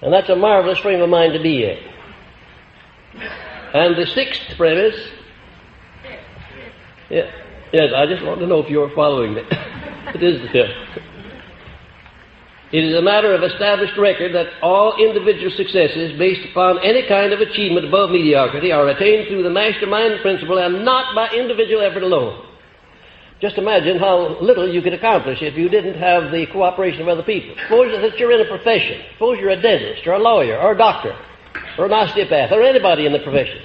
And that's a marvelous frame of mind to be in. And the 6th premise, yes, I just want to know if you're following me. It is the 5th. It is a matter of established record that all individual successes based upon any kind of achievement above mediocrity are attained through the mastermind principle and not by individual effort alone. Just imagine how little you could accomplish if you didn't have the cooperation of other people. Suppose that you're in a profession. Suppose you're a dentist or a lawyer or a doctor or an osteopath or anybody in the profession.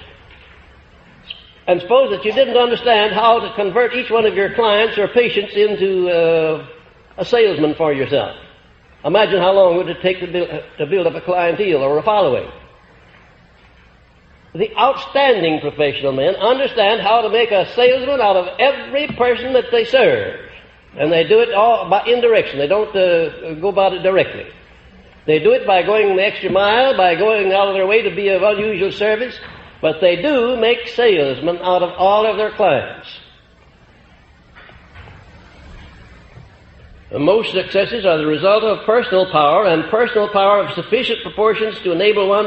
And suppose that you didn't understand how to convert each one of your clients or patients into a salesman for yourself. Imagine how long would it take to build up a clientele or a following. The outstanding professional men understand how to make a salesman out of every person that they serve. And they do it all by indirection. They don't go about it directly. They do it by going the extra mile, by going out of their way to be of unusual service, but they do make salesmen out of all of their clients. Most successes are the result of personal power, and personal power of sufficient proportions to enable one